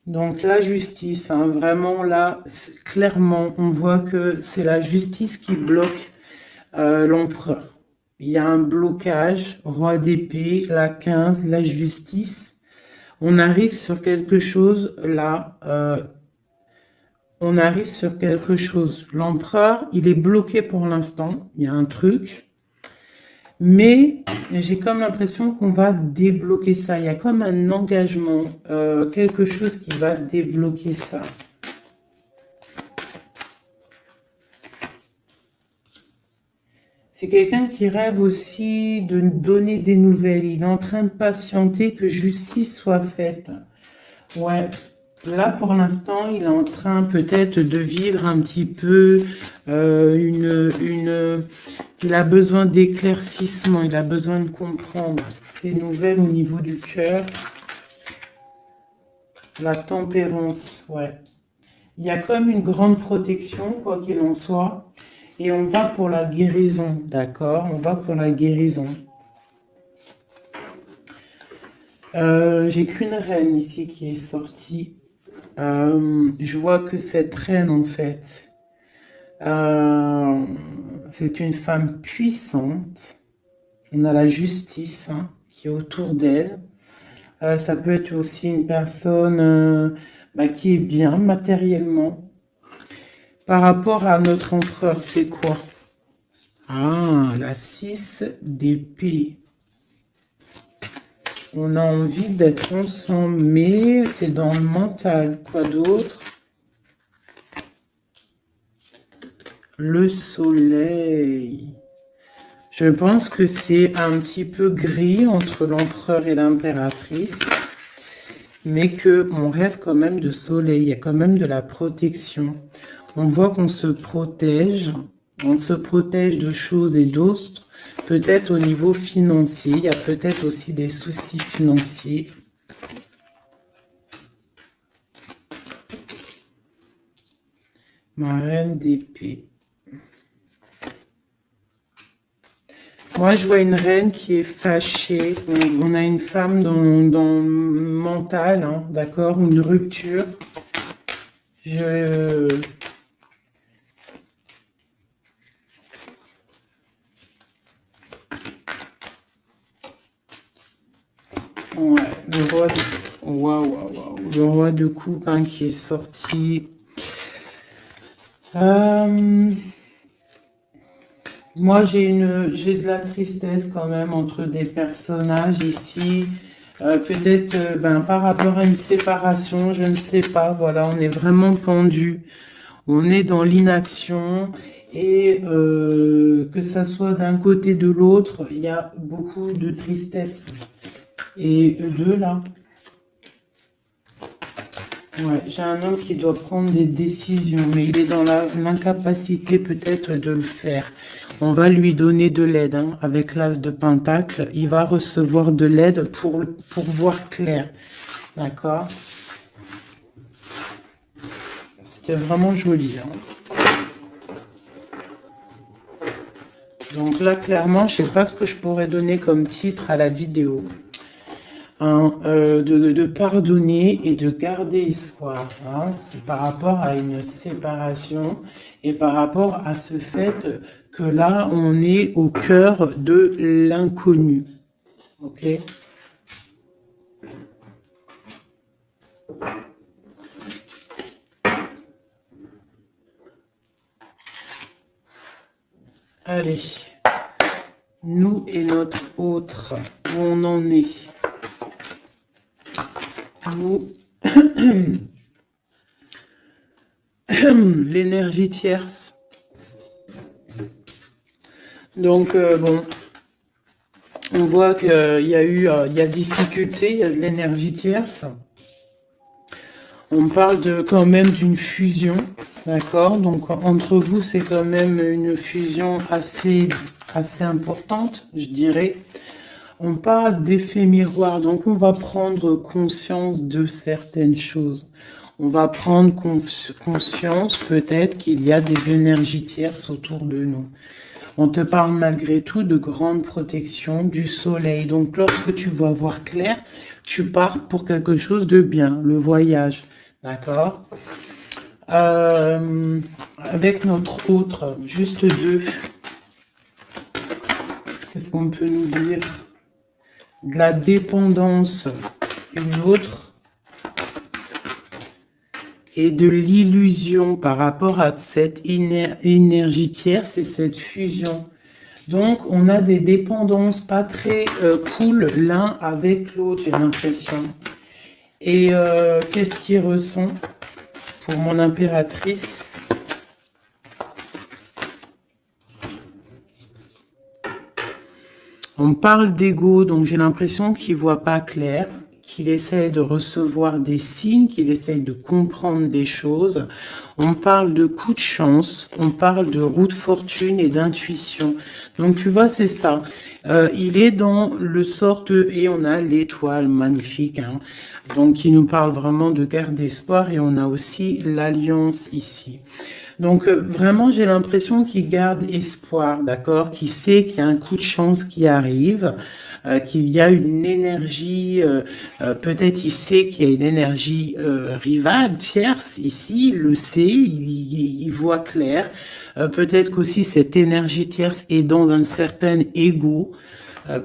Donc la justice, hein, vraiment là, clairement, on voit que c'est la justice qui bloque l'empereur. Il y a un blocage, roi d'épée, la 15, la justice. On arrive sur quelque chose là, on arrive sur quelque chose. L'empereur, il est bloqué pour l'instant, il y a un truc. Mais j'ai comme l'impression qu'on va débloquer ça. Il y a comme un engagement, quelque chose qui va débloquer ça. C'est quelqu'un qui rêve aussi de donner des nouvelles. Il est en train de patienter que justice soit faite. Ouais. Là, pour l'instant, il est en train peut-être de vivre un petit peu il a besoin d'éclaircissement, il a besoin de comprendre ces nouvelles au niveau du cœur. La tempérance, ouais. Il y a comme une grande protection, quoi qu'il en soit. Et on va pour la guérison, d'accord? On va pour la guérison. J'ai qu'une reine ici qui est sortie. Je vois que cette reine, en fait, Euh, c'est une femme puissante. On a la justice hein, qui est autour d'elle. Ça peut être aussi une personne bah, qui est bien matériellement. Par rapport à notre empereur, c'est quoi? Ah, la 6 d'épée. On a envie d'être ensemble, mais c'est dans le mental. Quoi d'autre? Le soleil. Je pense que c'est un petit peu gris entre l'empereur et l'impératrice, mais que on rêve quand même de soleil. Il y a quand même de la protection. On voit qu'on se protège. On se protège de choses et d'autres. Peut-être au niveau financier. Il y a peut-être aussi des soucis financiers. Ma reine d'épée. Moi, je vois une reine qui est fâchée. On a une femme dans le mental, hein, d'accord? Une rupture. Ouais, le roi de... Waouh, waouh, waouh. Le roi de coupe hein, qui est sorti. Moi, j'ai de la tristesse quand même entre des personnages ici. Peut-être ben, par rapport à une séparation, je ne sais pas. Voilà, on est vraiment pendu. On est dans l'inaction. Et que ça soit d'un côté de l'autre, il y a beaucoup de tristesse. Et de là. Ouais, j'ai un homme qui doit prendre des décisions, mais il est dans l'incapacité peut-être de le faire. On va lui donner de l'aide, hein, avec l'as de pentacle. Il va recevoir de l'aide pour voir clair. D'accord? C'était vraiment joli. Hein. Donc là, clairement, je sais pas ce que je pourrais donner comme titre à la vidéo. Hein, de pardonner et de garder espoir. Hein. C'est par rapport à une séparation et par rapport à ce fait que là, on est au cœur de l'inconnu. Ok? Allez. Nous et notre autre, où on en est. Nous, l'énergie tierce. Donc, bon, on voit qu'il y a eu, il y a difficulté, il y a de l'énergie tierce. On parle quand même d'une fusion, d'accord? Donc, entre vous, c'est quand même une fusion assez importante, je dirais. On parle d'effet miroir, donc on va prendre conscience de certaines choses. On va prendre conscience peut-être qu'il y a des énergies tierces autour de nous. On te parle malgré tout de grande protection du soleil. Donc lorsque tu vas voir clair, tu pars pour quelque chose de bien, le voyage. D'accord? Avec notre autre, juste deux. Qu'est-ce qu'on peut nous dire? De la dépendance, une autre, et de l'illusion par rapport à cette énergie tierce et cette fusion. Donc, on a des dépendances pas très cool l'un avec l'autre, j'ai l'impression. Et qu'est-ce qu'il ressent pour mon impératrice? On parle d'ego, donc j'ai l'impression qu'il ne voit pas clair, qu'il essaye de recevoir des signes, qu'il essaye de comprendre des choses. On parle de coup de chance, on parle de roue de fortune et d'intuition. Donc tu vois, c'est ça. Il est dans le sorte, et on a l'étoile magnifique, hein, donc qui nous parle vraiment de guerre d'espoir, et on a aussi l'alliance ici. Donc vraiment, j'ai l'impression qu'il garde espoir, d'accord, qu'il sait qu'il y a un coup de chance qui arrive, qu'il y a une énergie, peut-être il sait qu'il y a une énergie rivale, tierce, ici, il le sait, il voit clair. Peut-être qu'aussi cette énergie tierce est dans un certain ego.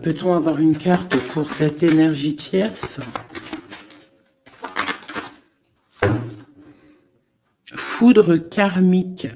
Peut-on avoir une carte pour cette énergie tierce? Foudre karmique.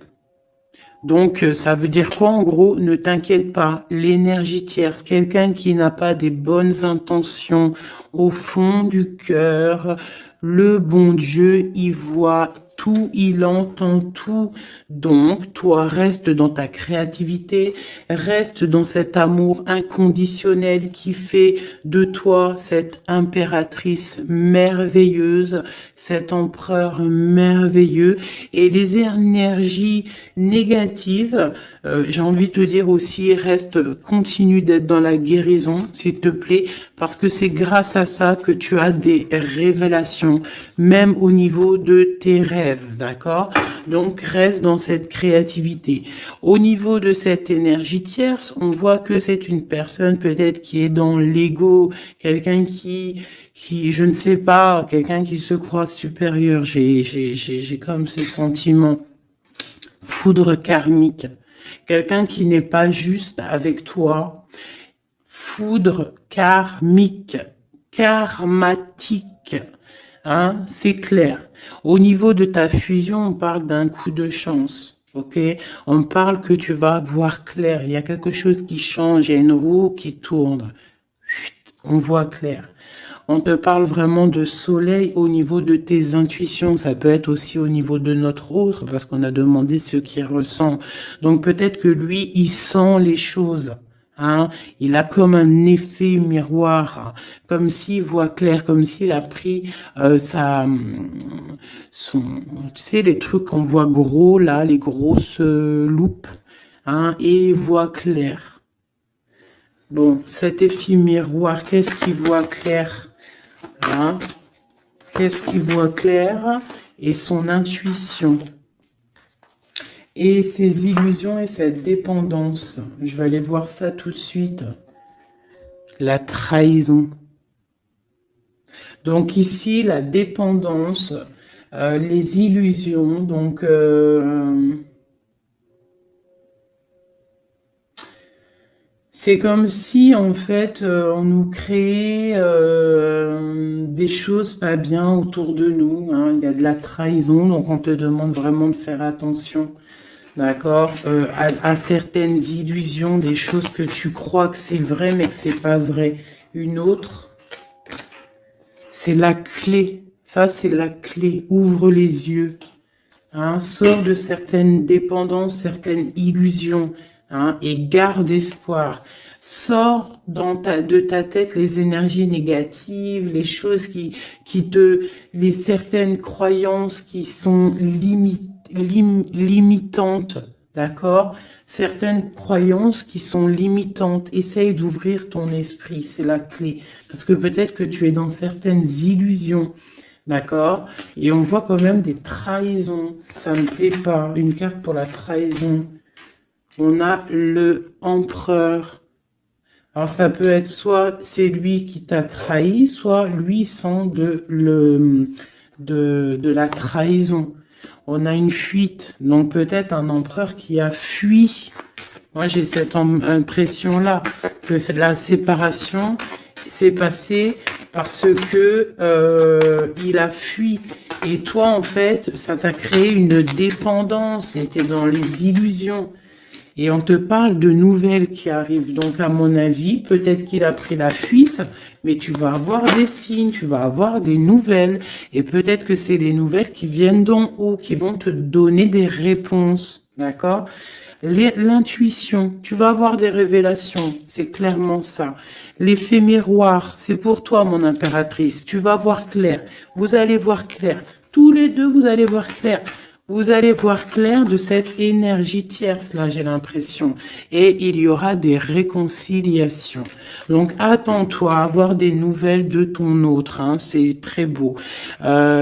Donc, ça veut dire quoi en gros? Ne t'inquiète pas, l'énergie tierce, quelqu'un qui n'a pas des bonnes intentions au fond du cœur, le bon Dieu, il voit tout, il entend tout. Donc, toi, reste dans ta créativité, reste dans cet amour inconditionnel qui fait de toi cette impératrice merveilleuse, cet empereur merveilleux. Et les énergies négatives, j'ai envie de te dire aussi, continue d'être dans la guérison, s'il te plaît, parce que c'est grâce à ça que tu as des révélations, même au niveau de tes rêves, d'accord? Donc, reste dans cette créativité. Au niveau de cette énergie tierce, on voit que c'est une personne peut-être qui est dans l'ego, quelqu'un qui, je ne sais pas, quelqu'un qui se croit supérieur. J'ai comme ce sentiment. Foudre karmique. Quelqu'un qui n'est pas juste avec toi. Foudre karmique. Karmatique. Hein, c'est clair. Au niveau de ta fusion, on parle d'un coup de chance. Ok, on parle que tu vas voir clair. Il y a quelque chose qui change. Il y a une roue qui tourne. On voit clair. On te parle vraiment de soleil au niveau de tes intuitions. Ça peut être aussi au niveau de notre autre, parce qu'on a demandé ce qu'il ressent. Donc peut-être que lui, il sent les choses. Hein, il a comme un effet miroir, comme s'il voit clair, comme s'il a pris tu sais, les trucs qu'on voit gros là, les grosses loupes, hein, et il voit clair. Bon, cet effet miroir, qu'est-ce qu'il voit clair? Hein? Qu'est-ce qu'il voit clair? Et son intuition. Et ses illusions et cette dépendance. Je vais aller voir ça tout de suite. La trahison. Donc ici, la dépendance, les illusions, donc... c'est comme si, en fait, on nous créait des choses pas bien autour de nous. Hein. Il y a de la trahison, donc on te demande vraiment de faire attention, d'accord, à certaines illusions, des choses que tu crois que c'est vrai, mais que c'est pas vrai. Une autre, c'est la clé. Ça, c'est la clé. Ouvre les yeux. Hein. Sors de certaines dépendances, certaines illusions. Hein, et garde espoir. Sors de ta tête les énergies négatives, les choses les certaines croyances qui sont limitantes, d'accord? Certaines croyances qui sont limitantes. Essaye d'ouvrir ton esprit, c'est la clé. Parce que peut-être que tu es dans certaines illusions. D'accord? Et on voit quand même des trahisons. Ça ne me plaît pas. Une carte pour la trahison. On a le empereur. Alors, ça peut être soit c'est lui qui t'a trahi, soit lui sent de la trahison. On a une fuite. Donc, peut-être un empereur qui a fui. Moi, j'ai cette impression-là que c'est la séparation s'est passée parce que il a fui. Et toi, en fait, ça t'a créé une dépendance. C'était dans les illusions. Et on te parle de nouvelles qui arrivent. Donc, à mon avis, peut-être qu'il a pris la fuite, mais tu vas avoir des signes, tu vas avoir des nouvelles. Et peut-être que c'est des nouvelles qui viennent d'en haut, qui vont te donner des réponses. D'accord? L'intuition, tu vas avoir des révélations. C'est clairement ça. L'effet miroir, c'est pour toi, mon impératrice. Tu vas voir clair. Vous allez voir clair. Tous les deux, vous allez voir clair. Vous allez voir clair de cette énergie tierce, là, j'ai l'impression. Et il y aura des réconciliations. Donc, attends-toi à avoir des nouvelles de ton autre. Hein, c'est très beau.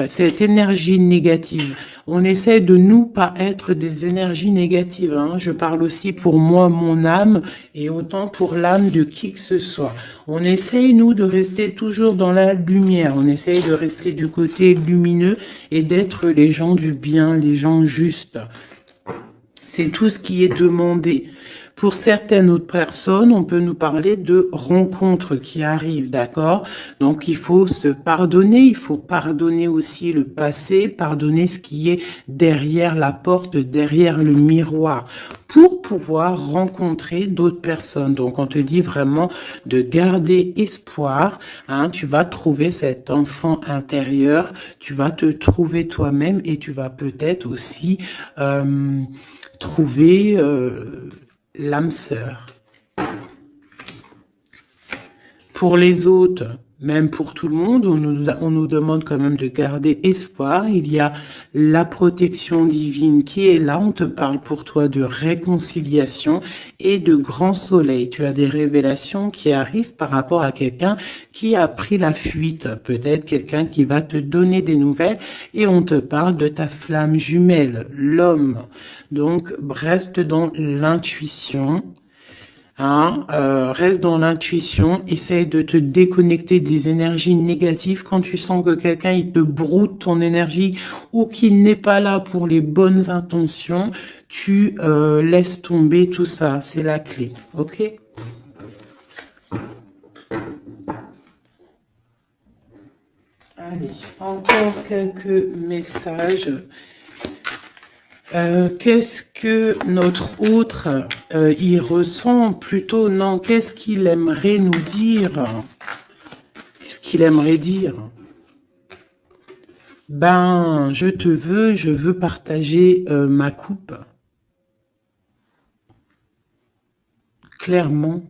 Cette énergie négative. On essaie de nous pas être des énergies négatives. Hein. Je parle aussi pour moi, mon âme, et autant pour l'âme de qui que ce soit. On essaye, nous, de rester toujours dans la lumière. On essaye de rester du côté lumineux et d'être les gens du bien, les gens justes. C'est tout ce qui est demandé. Pour certaines autres personnes, on peut nous parler de rencontres qui arrivent, d'accord? Donc, il faut se pardonner, il faut pardonner aussi le passé, pardonner ce qui est derrière la porte, derrière le miroir, pour pouvoir rencontrer d'autres personnes. Donc, on te dit vraiment de garder espoir, hein, tu vas trouver cet enfant intérieur, tu vas te trouver toi-même et tu vas peut-être aussi trouver l'âme sœur. Pour les autres, même pour tout le monde, on nous demande quand même de garder espoir. Il y a la protection divine qui est là. On te parle pour toi de réconciliation et de grand soleil. Tu as des révélations qui arrivent par rapport à quelqu'un qui a pris la fuite. Peut-être quelqu'un qui va te donner des nouvelles et on te parle de ta flamme jumelle, l'homme. Donc, reste dans l'intuition. Hein, reste dans l'intuition, essaye de te déconnecter des énergies négatives. Quand tu sens que quelqu'un il te broute ton énergie ou qu'il n'est pas là pour les bonnes intentions, tu laisses tomber tout ça. C'est la clé, ok? Allez, encore quelques messages. Qu'est-ce que notre autre y ressent plutôt? Non, qu'est-ce qu'il aimerait nous dire? Qu'est-ce qu'il aimerait dire? Ben, je veux partager ma coupe. Clairement,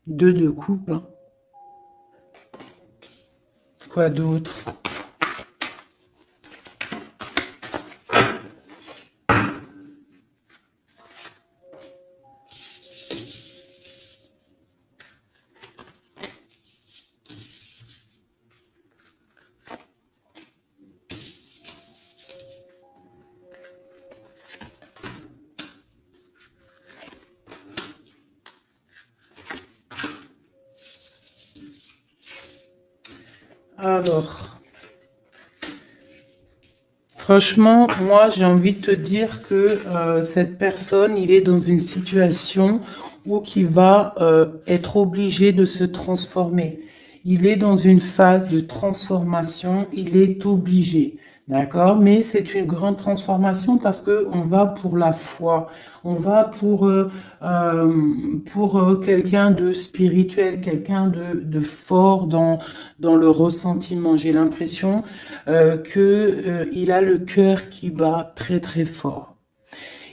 deux de coupe. Hein. Quoi d'autre? Alors, franchement, moi, j'ai envie de te dire que cette personne, il est dans une situation où il va être obligé de se transformer. Il est dans une phase de transformation, il est obligé. D'accord? Mais c'est une grande transformation parce que on va pour la foi. On va pour quelqu'un de spirituel, quelqu'un de fort dans le ressentiment. J'ai l'impression il a le cœur qui bat très très fort.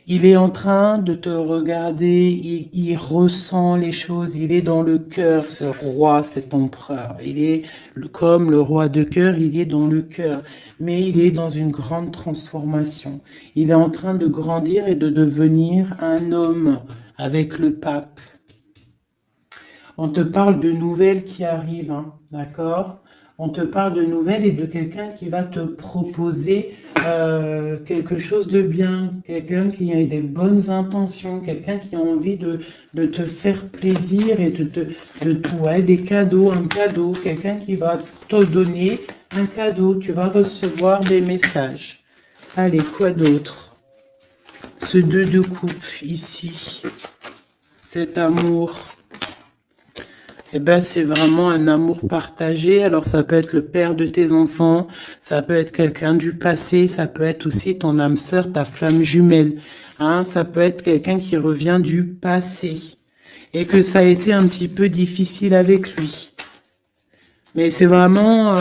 Il est en train de te regarder, il ressent les choses, il est dans le cœur, ce roi, cet empereur. Il est comme le roi de cœur, il est dans le cœur, mais il est dans une grande transformation. Il est en train de grandir et de devenir un homme avec le pape. On te parle de nouvelles qui arrivent, hein, d'accord? On te parle de nouvelles et de quelqu'un qui va te proposer quelque chose de bien, quelqu'un qui a des bonnes intentions, quelqu'un qui a envie de te faire plaisir et ouais, des cadeaux, un cadeau, quelqu'un qui va te donner un cadeau, tu vas recevoir des messages. Allez, quoi d'autre? Ce 2 de coupe ici, cet amour. Eh ben, c'est vraiment un amour partagé. Alors, ça peut être le père de tes enfants, ça peut être quelqu'un du passé, ça peut être aussi ton âme sœur, ta flamme jumelle. Hein, ça peut être quelqu'un qui revient du passé et que ça a été un petit peu difficile avec lui. Mais c'est vraiment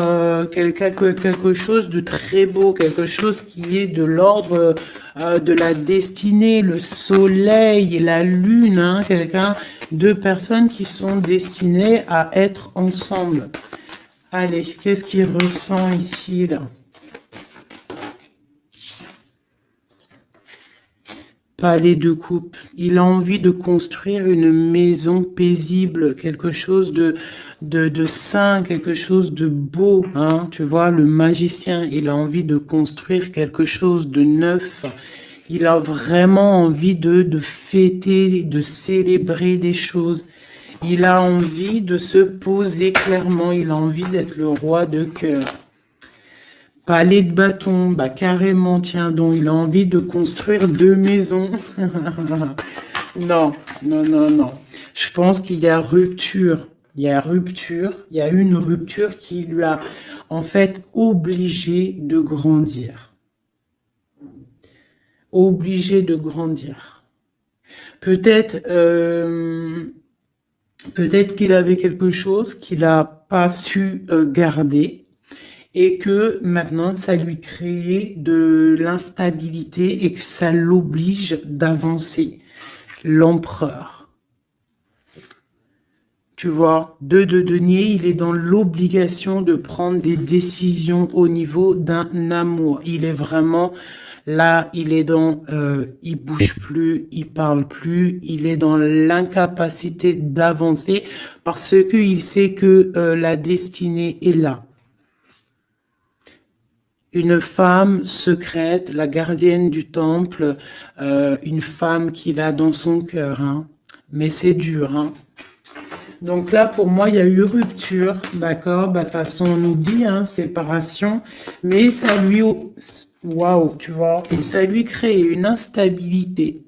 quelque chose de très beau, quelque chose qui est de l'ordre de la destinée, le soleil et la lune, hein, deux personnes qui sont destinées à être ensemble. Allez, qu'est-ce qu'il ressent ici, là? Palais de coupe. Il a envie de construire une maison paisible, quelque chose de sain, quelque chose de beau. Hein. Tu vois, le magicien, il a envie de construire quelque chose de neuf. Il a vraiment envie de fêter, de célébrer des choses. Il a envie de se poser clairement. Il a envie d'être le roi de cœur. Palais de bâton, bah carrément, tiens donc, il a envie de construire 2 maisons. Non, non, non, non. Je pense qu'il y a rupture. Il y a rupture. Il y a une rupture qui lui a en fait obligé de grandir. Obligé de grandir. Peut-être peut-être qu'il avait quelque chose qu'il n'a pas su garder et que maintenant ça lui crée de l'instabilité et que ça l'oblige d'avancer. L'empereur. Tu vois, 2 de denier, il est dans l'obligation de prendre des décisions au niveau d'un amour. Il est vraiment là, il est dans, il bouge plus, il parle plus, il est dans l'incapacité d'avancer parce que il sait que la destinée est là. Une femme secrète, la gardienne du temple, une femme qu'il a dans son cœur, hein. Mais c'est dur, hein. Donc là, pour moi, il y a eu rupture, d'accord? Bah, de toute façon, on nous dit, hein, séparation, mais ça lui, waouh, tu vois, et ça lui crée une instabilité.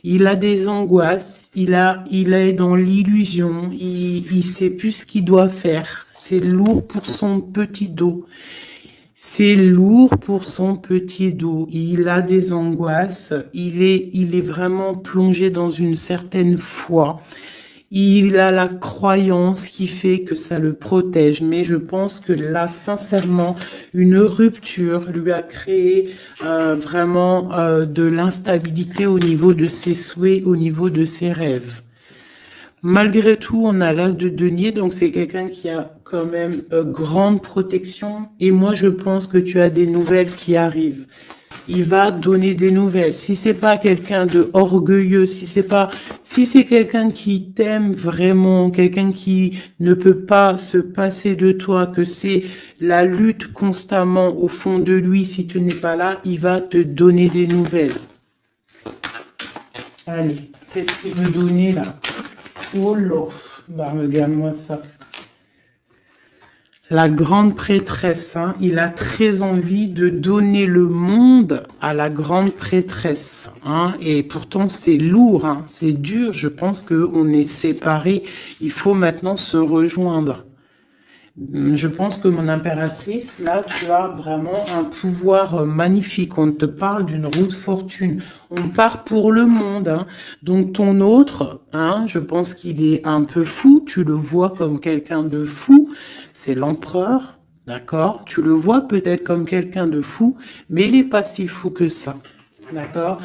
Il a des angoisses, il est dans l'illusion, il sait plus ce qu'il doit faire. C'est lourd pour son petit dos. C'est lourd pour son petit dos. Il a des angoisses. Il est vraiment plongé dans une certaine foi. Il a la croyance qui fait que ça le protège. Mais je pense que là, sincèrement, une rupture lui a créé vraiment de l'instabilité au niveau de ses souhaits, au niveau de ses rêves. Malgré tout, on a l'as de denier, donc c'est quelqu'un qui a quand même grande protection. Et moi, je pense que tu as des nouvelles qui arrivent. Il va donner des nouvelles. Si c'est pas quelqu'un de orgueilleux, si c'est quelqu'un qui t'aime vraiment, quelqu'un qui ne peut pas se passer de toi, que c'est la lutte constamment au fond de lui, si tu n'es pas là, il va te donner des nouvelles. Allez, qu'est-ce qu'il veut donner là? Oh là, bah regarde-moi ça. La grande prêtresse, hein, il a très envie de donner le monde à la grande prêtresse, hein, et pourtant c'est lourd, hein, c'est dur, je pense qu'on est séparés, il faut maintenant se rejoindre. Je pense que mon impératrice, là, tu as vraiment un pouvoir magnifique. On te parle d'une roue de fortune. On part pour le monde, hein. Donc ton autre, hein, je pense qu'il est un peu fou. Tu le vois comme quelqu'un de fou. C'est l'empereur, d'accord? Tu le vois peut-être comme quelqu'un de fou, mais il n'est pas si fou que ça, d'accord?